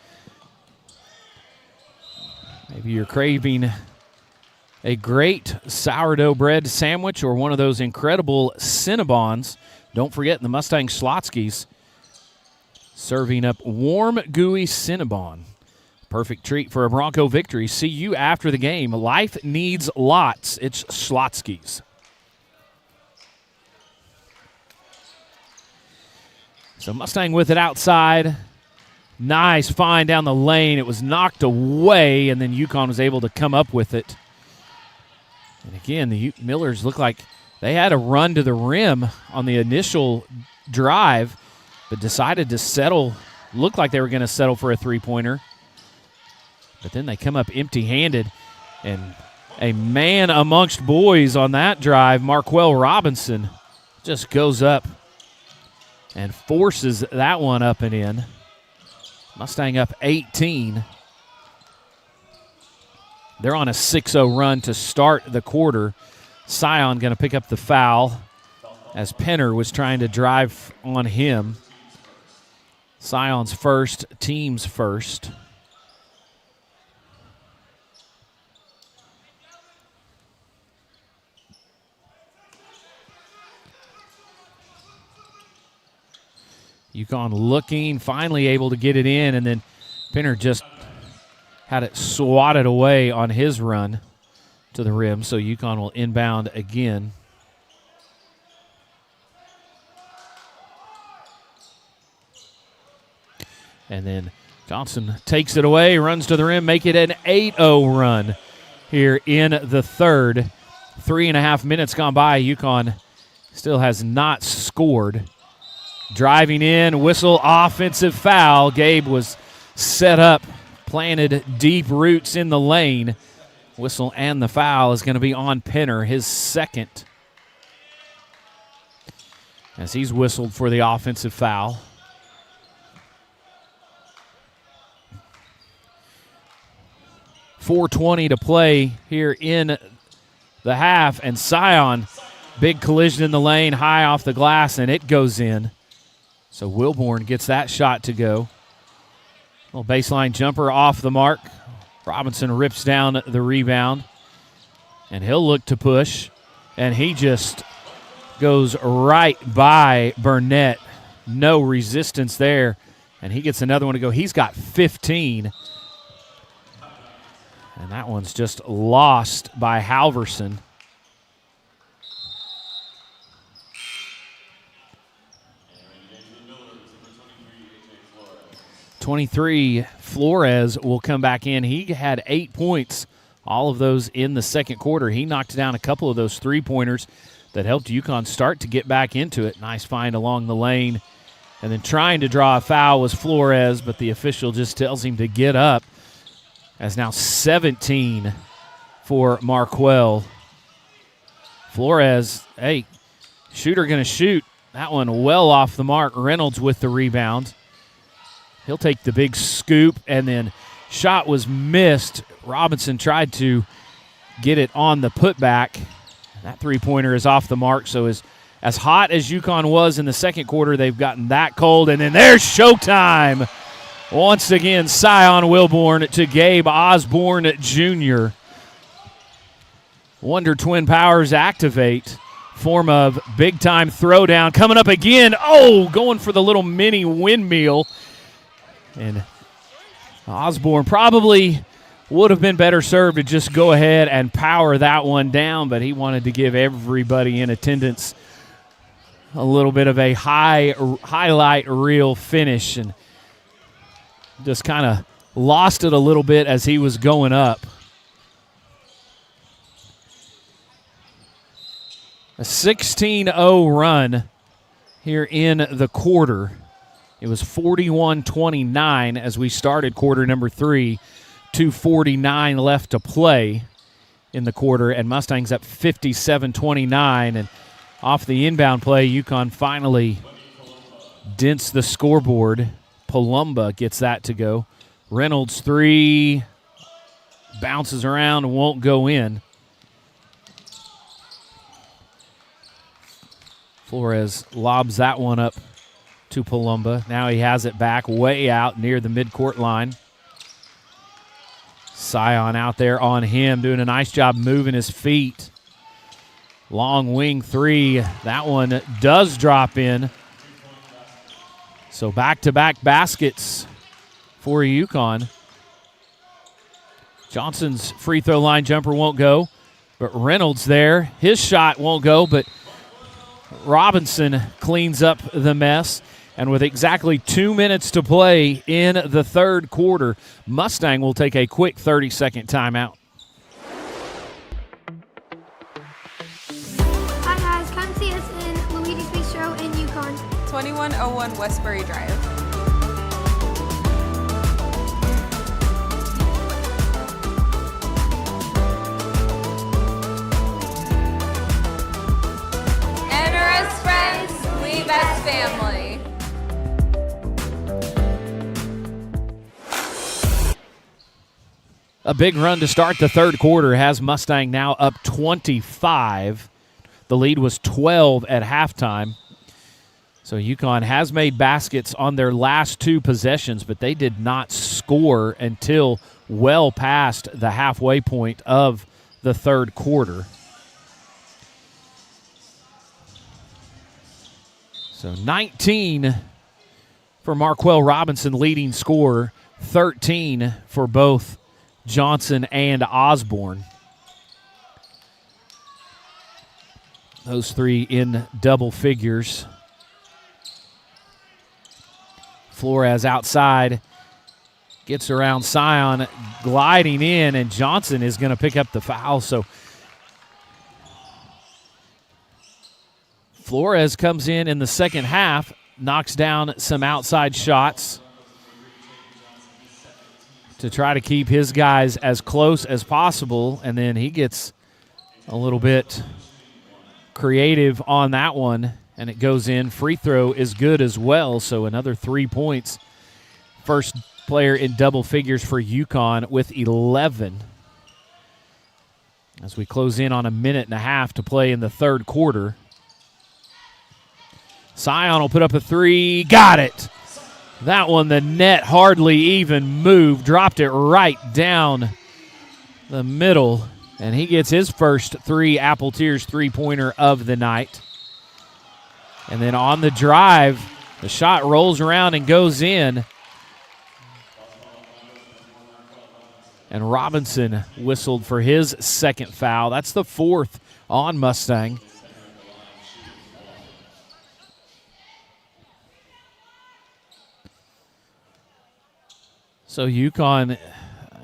Maybe you're craving a great sourdough bread sandwich or one of those incredible Cinnabons. Don't forget the Mustang Schlotzsky's serving up warm, gooey Cinnabon. Perfect treat for a Bronco victory. See you after the game. Life needs lots. It's Schlotzsky's. So Mustang with it outside. Nice find down the lane. It was knocked away, and then Yukon was able to come up with it. And again, the Millers look like they had a run to the rim on the initial drive, but decided to settle. Looked like they were going to settle for a three-pointer. But then they come up empty-handed, and a man amongst boys on that drive, Marquell Robinson, just goes up and forces that one up and in. Mustang up 18. They're on a 6-0 run to start the quarter. Scion going to pick up the foul as Penner was trying to drive on him. Scion's first, team's first. Yukon looking, finally able to get it in, and then Penner just had it swatted away on his run to the rim, so Yukon will inbound again. And then Johnson takes it away, runs to the rim, make it an 8-0 run here in the third. 3.5 minutes gone by. Yukon still has not scored. Driving in, whistle, offensive foul. Gabe was set up, planted deep roots in the lane. Whistle and the foul is going to be on Penner, his second, as he's whistled for the offensive foul. .420 to play here in the half, and Scion, big collision in the lane, high off the glass, and it goes in. So Wilborn gets that shot to go. Little baseline jumper off the mark. Robinson rips down the rebound, and he'll look to push, and he just goes right by Burnett. No resistance there, and he gets another one to go. He's got 15, and that one's just lost by Halverson. 23, Flores will come back in. He had 8 points, all of those in the second quarter. He knocked down a couple of those three-pointers that helped Yukon start to get back into it. Nice find along the lane. And then trying to draw a foul was Flores, but the official just tells him to get up. As now 17 for Marquell. Flores, hey, shooter going to shoot. That one well off the mark. Reynolds with the rebound. He'll take the big scoop, and then shot was missed. Robinson tried to get it on the putback. That three-pointer is off the mark, so as hot as Yukon was in the second quarter, they've gotten that cold, and then there's showtime. Once again, Scion Wilborn to Gabe Osborne Jr. Wonder Twin Powers activate. Form of big-time throwdown. Coming up again. Oh, going for the little mini windmill. And Osborne probably would have been better served to just go ahead and power that one down, but he wanted to give everybody in attendance a little bit of a highlight reel finish, and just kind of lost it a little bit as he was going up. A 16-0 run here in the quarter. It was 41-29 as we started quarter number 3. 2:49 left to play in the quarter, and Mustangs up 57-29. And off the inbound play, Yukon finally dents the scoreboard. Palumba gets that to go. Reynolds three, bounces around, won't go in. Flores lobs that one up to Palumba. Now he has it back way out near the midcourt line. Sion out there on him, doing a nice job moving his feet. Long wing three. That one does drop in. So back-to-back baskets for Yukon. Johnson's free throw line jumper won't go, but Reynolds there. His shot won't go, but Robinson cleans up the mess. And with exactly 2 minutes to play in the third quarter, Mustang will take a quick 30-second timeout. Hi guys, come see us in Luigi's Bistro in Yukon. 2101 Westbury Drive. Enter as friends, leave as family. A big run to start the third quarter has Mustang now up 25. The lead was 12 at halftime. So Yukon has made baskets on their last two possessions, but they did not score until well past the halfway point of the third quarter. So 19 for Marquell Robinson, leading scorer, 13 for both Johnson and Osborne. Those three in double figures. Flores outside, gets around Sion, gliding in, and Johnson is going to pick up the foul. So Flores comes in the second half, knocks down some outside shots to try to keep his guys as close as possible, and then he gets a little bit creative on that one, and it goes in. Free throw is good as well, so another 3 points. First player in double figures for Yukon with 11. As we close in on a minute and a half to play in the third quarter. Sion will put up a three. Got it. That one, the net hardly even moved. Dropped it right down the middle. And he gets his first three Apple Tears three-pointer of the night. And then on the drive, the shot rolls around and goes in. And Robinson whistled for his second foul. That's the fourth on Mustang. So Yukon,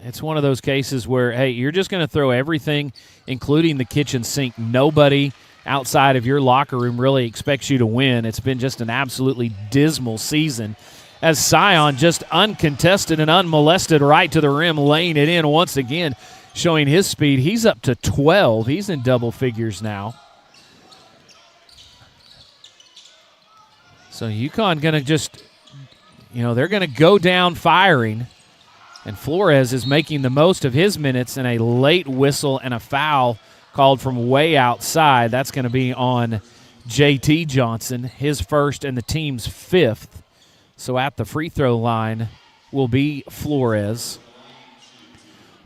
it's one of those cases where, hey, you're just going to throw everything, including the kitchen sink. Nobody outside of your locker room really expects you to win. It's been just an absolutely dismal season as Sion just uncontested and unmolested right to the rim, laying it in once again, showing his speed. He's up to 12. He's in double figures now. So Yukon going to just, they're going to go down firing. And Flores is making the most of his minutes, and a late whistle and a foul called from way outside. That's going to be on J.T. Johnson, his first and the team's fifth. So at the free throw line will be Flores.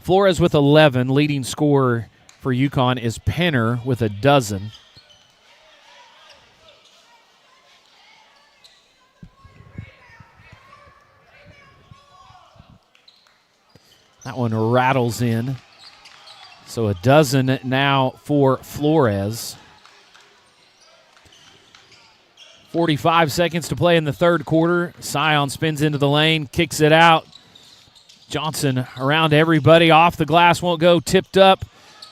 Flores with 11. Leading scorer for Yukon is Penner with a dozen. That one rattles in. So a dozen now for Flores. 45 seconds to play in the third quarter. Sion spins into the lane, kicks it out. Johnson around everybody, off the glass, won't go, tipped up.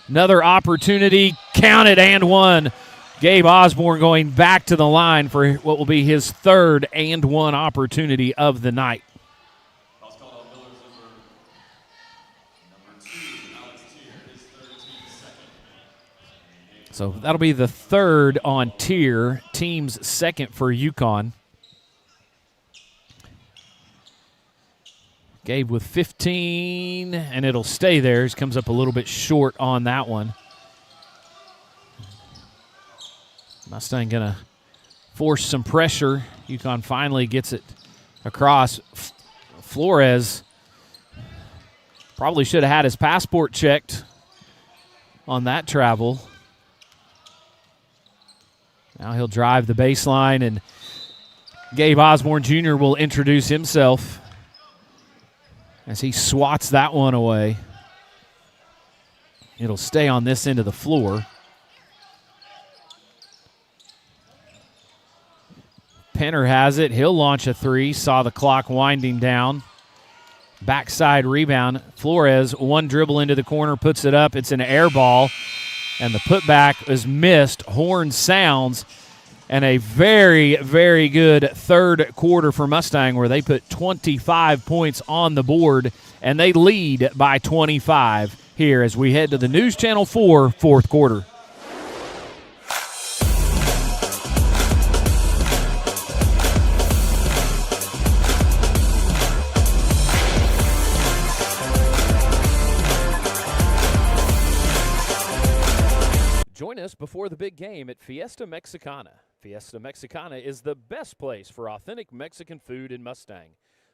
Another opportunity, counted and one. Gabe Osborne going back to the line for what will be his third and one opportunity of the night. So that'll be the third on Tier, team's second for Yukon. Gabe with 15, and it'll stay there. He comes up a little bit short on that one. Mustang going to force some pressure. Yukon finally gets it across. Flores probably should have had his passport checked on that travel. Now he'll drive the baseline, and Gabe Osborne Jr. will introduce himself as he swats that one away. It'll stay on this end of the floor. Penner has it. He'll launch a three. Saw the clock winding down. Backside rebound. Flores, one dribble into the corner, puts it up. It's an air ball, and the putback is missed. Horn sounds, and a very, very good third quarter for Mustang where they put 25 points on the board, and they lead by 25 here as we head to the News Channel 4 fourth quarter. Join us before the big game at Fiesta Mexicana. Fiesta Mexicana is the best place for authentic Mexican food in Mustang.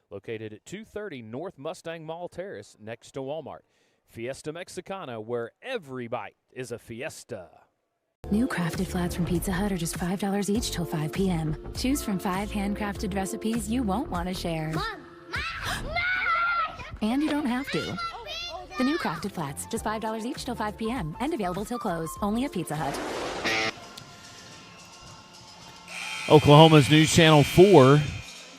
Located at 230 North Mustang Mall Terrace next to Walmart. Fiesta Mexicana, where every bite is a fiesta. New crafted flats from Pizza Hut are just $5 each till 5 p.m. Choose from 5 handcrafted recipes you won't want to share. Mom! And you don't have to. The new crafted flats, just $5 each till 5 p.m. and available till close, only at Pizza Hut. Oklahoma's News Channel 4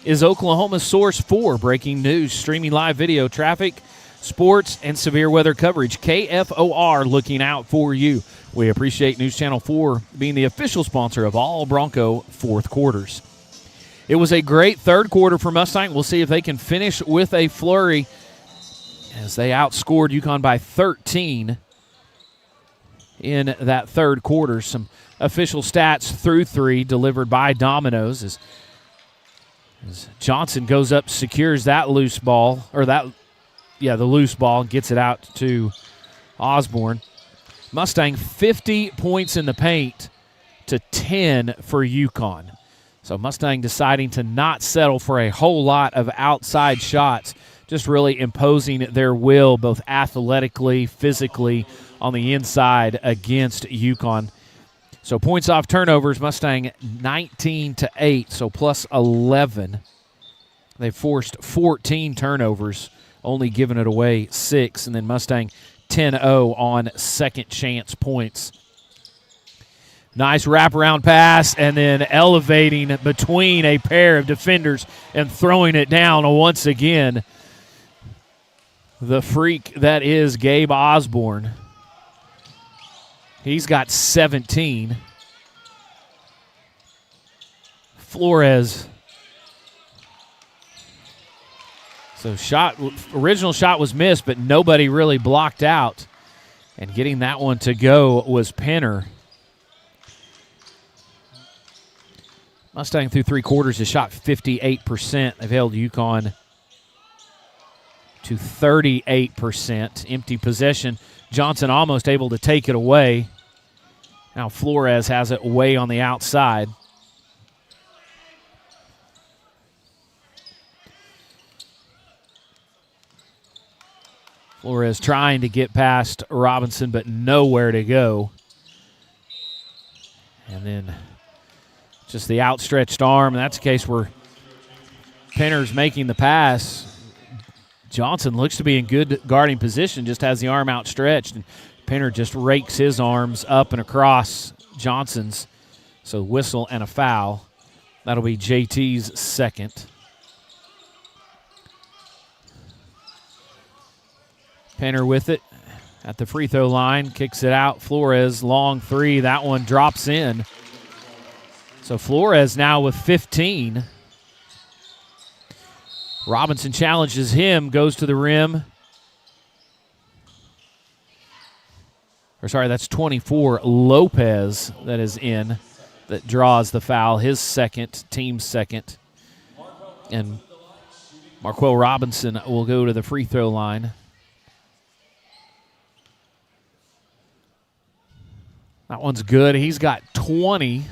is Oklahoma's source for breaking news, streaming live video, traffic, sports, and severe weather coverage. KFOR looking out for you. We appreciate News Channel 4 being the official sponsor of all Bronco fourth quarters. It was a great third quarter for Mustang. We'll see if they can finish with a flurry as they outscored Yukon by 13 in that third quarter. Some official stats through three delivered by Domino's as Johnson goes up, secures that loose ball, the loose ball, and gets it out to Osborne. Mustang 50 points in the paint to 10 for Yukon. So Mustang deciding to not settle for a whole lot of outside shots, just really imposing their will both athletically, physically on the inside against Yukon. So points off turnovers, Mustang 19-8, so plus 11. They forced 14 turnovers, only giving it away 6, and then Mustang 10-0 on second chance points. Nice wraparound pass, and then elevating between a pair of defenders and throwing it down once again. The freak that is Gabe Osborne. He's got 17. Flores. So original shot was missed, but nobody really blocked out. And getting that one to go was Penner. Mustang through three quarters has shot 58%. They've held Yukon to 38%. Empty possession. Johnson almost able to take it away. Now Flores has it way on the outside. Flores trying to get past Robinson, but nowhere to go. And then just the outstretched arm. And that's a case where Penner's making the pass. Johnson looks to be in good guarding position, just has the arm outstretched. And Penner just rakes his arms up and across Johnson's. So whistle and a foul. That'll be JT's second. Penner with it at the free throw line, kicks it out. Flores, long three. That one drops in. So Flores now with 15. Robinson challenges him, goes to the rim. That's 24. Lopez that is in, that draws the foul, his second, team second. And Marquell Robinson will go to the free throw line. That one's good. He's got 20.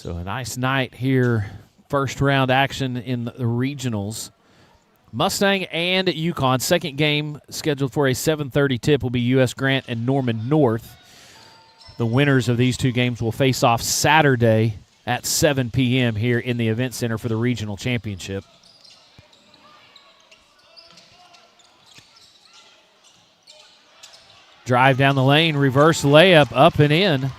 So a nice night here. First round action in the regionals. Mustang and Yukon. Second game scheduled for a 7:30 tip will be U.S. Grant and Norman North. The winners of these two games will face off Saturday at 7 p.m. here in the Event Center for the regional championship. Drive down the lane, reverse layup, up and in.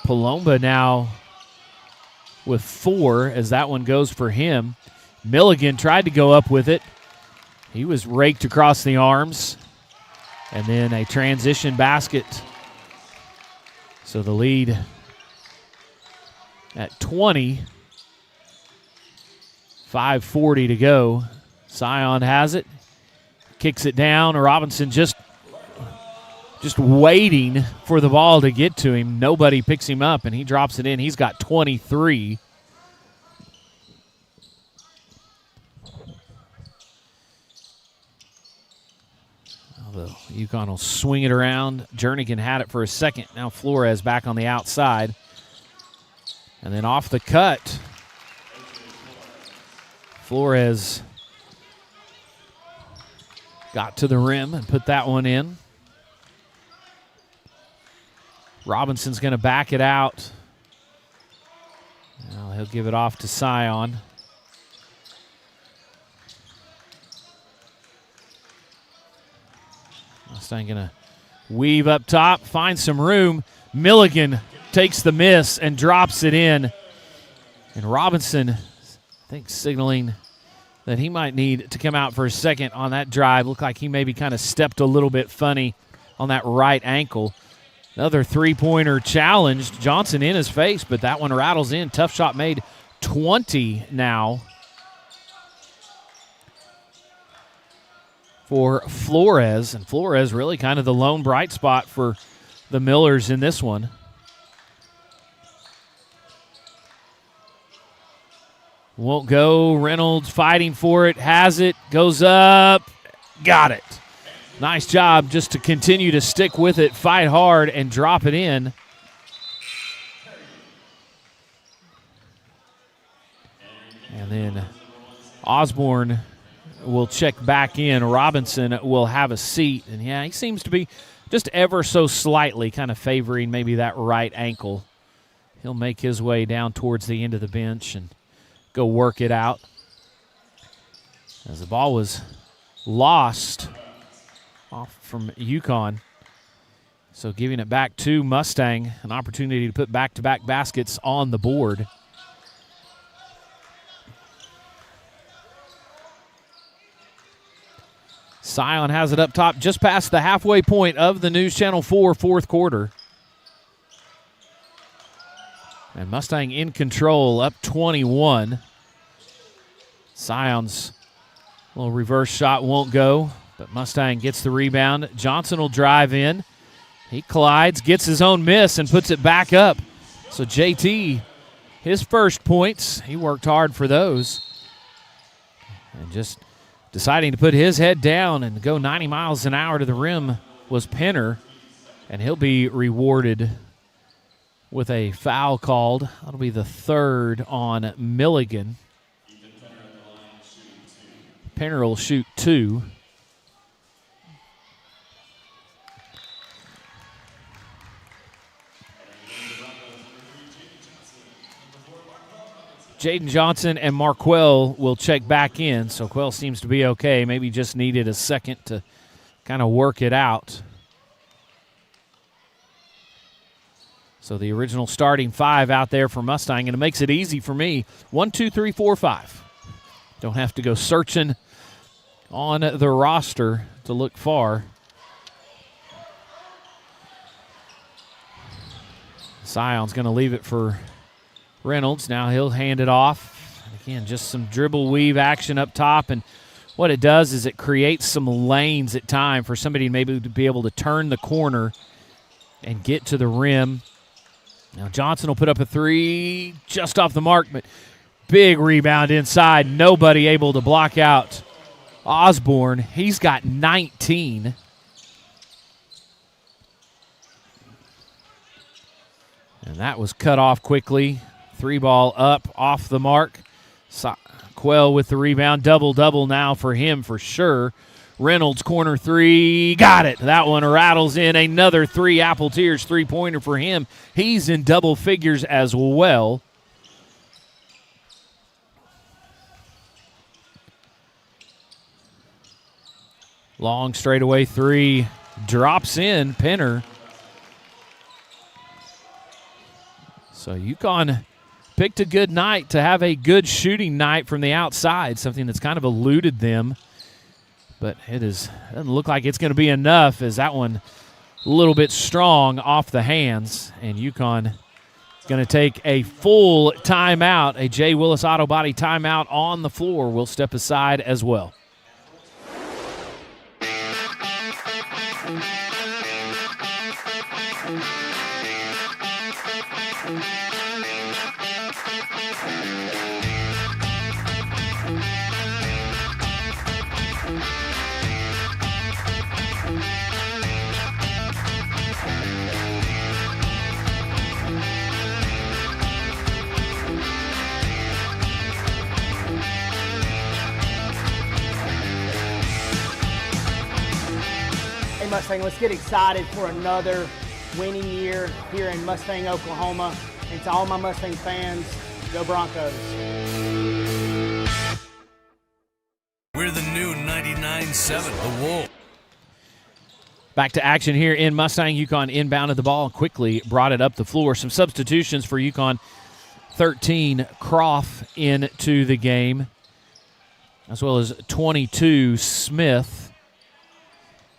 Palomba now with 4 as that one goes for him. Milligan tried to go up with it. He was raked across the arms. And then a transition basket. So the lead at 20. 5:40 to go. Scion has it. Kicks it down. Robinson just waiting for the ball to get to him. Nobody picks him up, and he drops it in. He's got 23. The Yukon will swing it around. Jernigan had it for a second. Now Flores back on the outside. And then off the cut, Flores got to the rim and put that one in. Robinson's going to back it out. Now he'll give it off to Scion. Mustang going to weave up top, find some room. Milligan takes the miss and drops it in. And Robinson, I think, signaling that he might need to come out for a second on that drive. Looked like he maybe kind of stepped a little bit funny on that right ankle. Another three-pointer challenged. Johnson in his face, but that one rattles in. Tough shot made. 20 now for Flores. And Flores really kind of the lone bright spot for the Millers in this one. Won't go. Reynolds fighting for it. Has it. Goes up. Got it. Nice job just to continue to stick with it, fight hard, and drop it in. And then Osborne will check back in. Robinson will have a seat. And, yeah, he seems to be just ever so slightly kind of favoring maybe that right ankle. He'll make his way down towards the end of the bench and go work it out. As the ball was lost off from Yukon. So giving it back to Mustang, an opportunity to put back-to-back baskets on the board. Scion has it up top just past the halfway point of the News Channel 4 fourth quarter. And Mustang in control, up 21. Scion's little reverse shot won't go, but Mustang gets the rebound. Johnson will drive in. He collides, gets his own miss, and puts it back up. So JT, his first points, he worked hard for those. And just deciding to put his head down and go 90 miles an hour to the rim was Penner, and he'll be rewarded with a foul called. That'll be the third on Milligan. Penner will shoot 2. Jaden Johnson and Marquell will check back in. So Quell seems to be okay. Maybe just needed a second to kind of work it out. So the original starting 5 out there for Mustang, and it makes it easy for me. 1, 2, 3, 4, 5. Don't have to go searching on the roster to look far. Scion's going to leave it for Reynolds. Now he'll hand it off. Again, just some dribble weave action up top, and what it does is it creates some lanes at time for somebody maybe to be able to turn the corner and get to the rim. Now Johnson will put up a 3 just off the mark, but big rebound inside. Nobody able to block out Osborne. He's got 19. And that was cut off quickly. 3-ball up off the mark. Quell with the rebound. Double-double now for him for sure. Reynolds, corner three, got it. That one rattles in. Another 3 Apple Tears three-pointer for him. He's in double figures as well. Long straightaway 3 drops in. Penner. So Yukon picked a good night to have a good shooting night from the outside, something that's kind of eluded them. But doesn't look like it's going to be enough, as that one a little bit strong off the hands. And Yukon is going to take a full timeout, a J. Willis Auto Body timeout on the floor. We'll step aside as well. Mustang, let's get excited for another winning year here in Mustang, Oklahoma. And to all my Mustang fans, go Broncos. We're the new 99.7, The Wolf. Back to action here in Mustang. Yukon inbounded the ball and quickly brought it up the floor. Some substitutions for Yukon. 13, Croft into the game, as well as 22, Smith.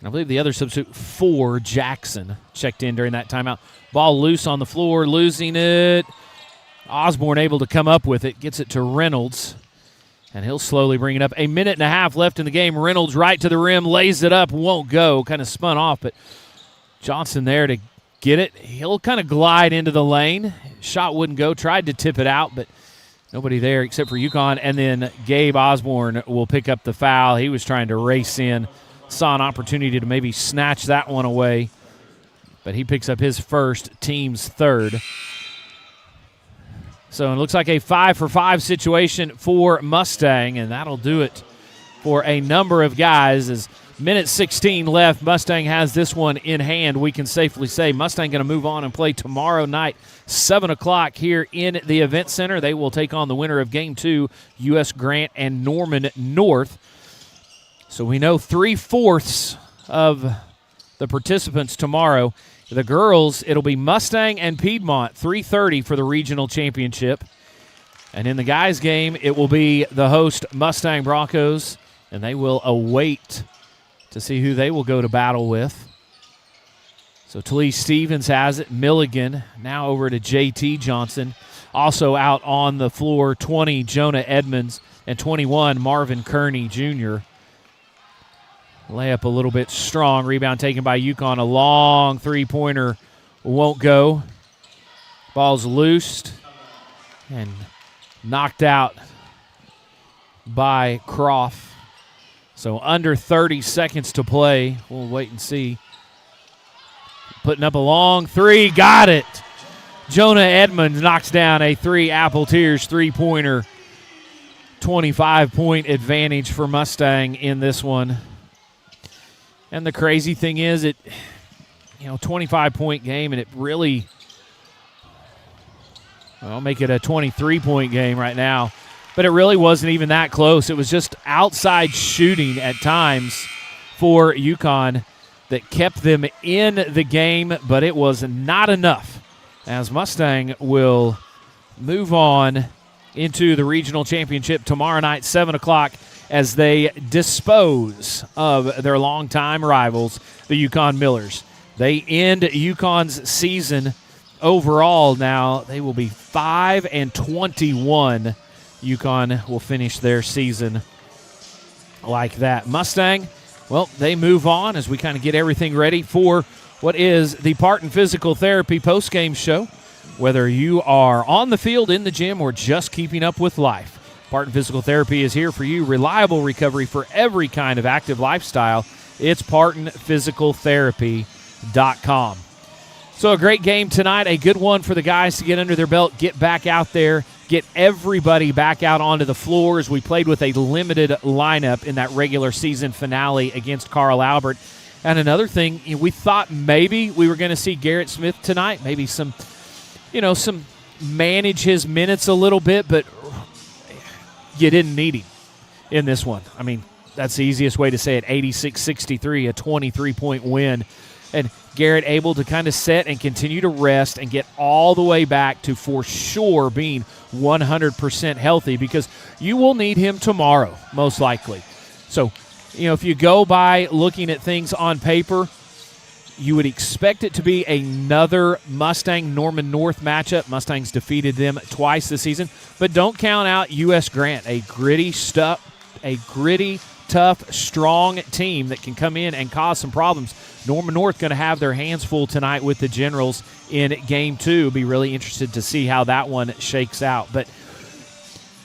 I believe the other substitute, 4, Jackson, checked in during that timeout. Ball loose on the floor, losing it. Osborne able to come up with it, gets it to Reynolds, and he'll slowly bring it up. 1.5 minutes left in the game. Reynolds right to the rim, lays it up, won't go, kind of spun off, but Johnson there to get it. He'll kind of glide into the lane. Shot wouldn't go, tried to tip it out, but nobody there except for Yukon. And then Gabe Osborne will pick up the foul. He was trying to race in. Saw an opportunity to maybe snatch that one away, but he picks up his first, team's third. So it looks like a 5-for-5 situation for Mustang, and that'll do it for a number of guys. As minute 16 left, Mustang has this one in hand. We can safely say Mustang going to move on and play tomorrow night, 7 o'clock here in the Event Center. They will take on the winner of Game 2, U.S. Grant and Norman North. So we know 3/4 of the participants tomorrow. The girls, it'll be Mustang and Piedmont, 3:30 for the regional championship. And in the guys' game, it will be the host Mustang Broncos, and they will await to see who they will go to battle with. So Talise Stevens has it. Milligan now over to J.T. Johnson. Also out on the floor, 20, Jonah Edmonds, and 21, Marvin Kearney Jr. Layup a little bit strong. Rebound taken by Yukon. A long three-pointer won't go. Ball's loosed and knocked out by Croft. So under 30 seconds to play. We'll wait and see. Putting up a long three. Got it. Jonah Edmonds knocks down a 3 Apple Tears three-pointer. 25-point advantage for Mustang in this one. And the crazy thing is, 25-point game, and it really, I'll make it a 23-point game right now. But it really wasn't even that close. It was just outside shooting at times for Yukon that kept them in the game, but it was not enough, as Mustang will move on into the regional championship tomorrow night, 7 o'clock, as they dispose of their longtime rivals, the Yukon Millers. They end Yukon's season overall now. They will be 5-21. Yukon will finish their season like that. Mustang, well, they move on as we kind of get everything ready for what is the Parton Physical Therapy postgame show. Whether you are on the field, in the gym, or just keeping up with life, Parton Physical Therapy is here for you. Reliable recovery for every kind of active lifestyle. It's PartonPhysicalTherapy.com. So a great game tonight, a good one for the guys to get under their belt, get back out there, get everybody back out onto the floors. We played with a limited lineup in that regular season finale against Carl Albert. And another thing, we thought maybe we were going to see Garrett Smith tonight, maybe some manage his minutes a little bit, but you didn't need him in this one. I mean, that's the easiest way to say it, 86-63, a 23-point win. And Garrett able to kind of set and continue to rest and get all the way back to for sure being 100% healthy, because you will need him tomorrow, most likely. So, if you go by looking at things on paper, you would expect it to be another Mustang-Norman North matchup. Mustangs defeated them twice this season. But don't count out U.S. Grant, a gritty, tough, strong team that can come in and cause some problems. Norman North going to have their hands full tonight with the Generals in Game 2. Be really interested to see how that one shakes out. But,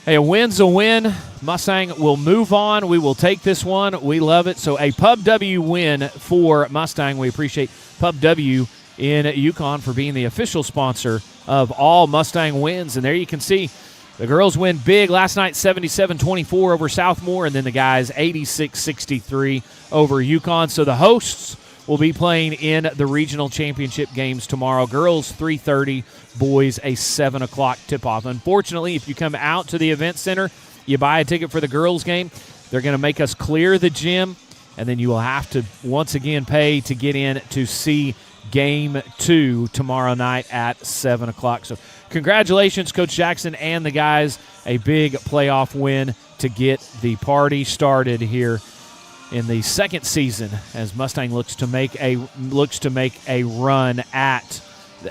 hey, a win's a win. Mustang will move on. We will take this one. We love it. So a Pub W win for Mustang. We appreciate Pub W in Yukon for being the official sponsor of all Mustang wins. And there you can see the girls win big last night, 77-24 over Southmore, and then the guys 86-63 over Yukon. So the hosts will be playing in the regional championship games tomorrow. Girls 3:30, boys a 7 o'clock tip-off. Unfortunately, if you come out to the event center, you buy a ticket for the girls game, they're going to make us clear the gym, and then you will have to once again pay to get in to see Game 2 tomorrow night at 7 o'clock. So congratulations, Coach Jackson and the guys. A big playoff win to get the party started here in the second season as Mustang looks to make a run at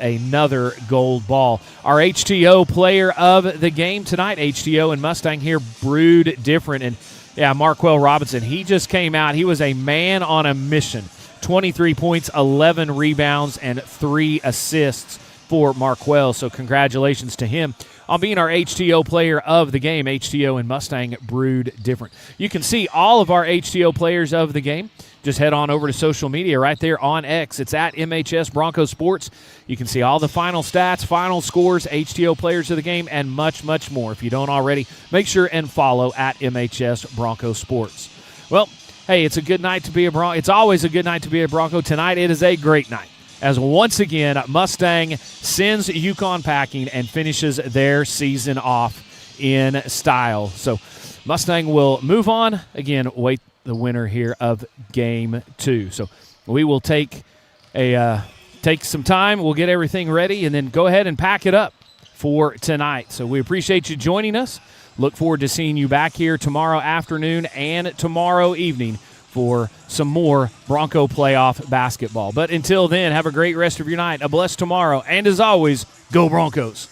another gold ball. Our HTO player of the game tonight, HTO and Mustang here brewed different. And, yeah, Marquell Robinson, he just came out. He was a man on a mission. 23 points, 11 rebounds, and 3 assists for Marquell. So congratulations to him on being our HTO player of the game. HTO and Mustang brewed different. You can see all of our HTO players of the game. Just head on over to social media right there on X. It's at MHS Broncos Sports. You can see all the final stats, final scores, HTO players of the game, and much, much more. If you don't already, make sure and follow at MHS Broncos Sports. Well, hey, it's a good night to be a Bronco. It's always a good night to be a Bronco. Tonight it is a great night, as once again Mustang sends Yukon packing and finishes their season off in style. So Mustang will move on. Again, wait the winner here of Game 2. So we will take some time. We'll get everything ready and then go ahead and pack it up for tonight. So we appreciate you joining us. Look forward to seeing you back here tomorrow afternoon and tomorrow evening for some more Bronco playoff basketball. But until then, have a great rest of your night, a blessed tomorrow, and as always, go Broncos.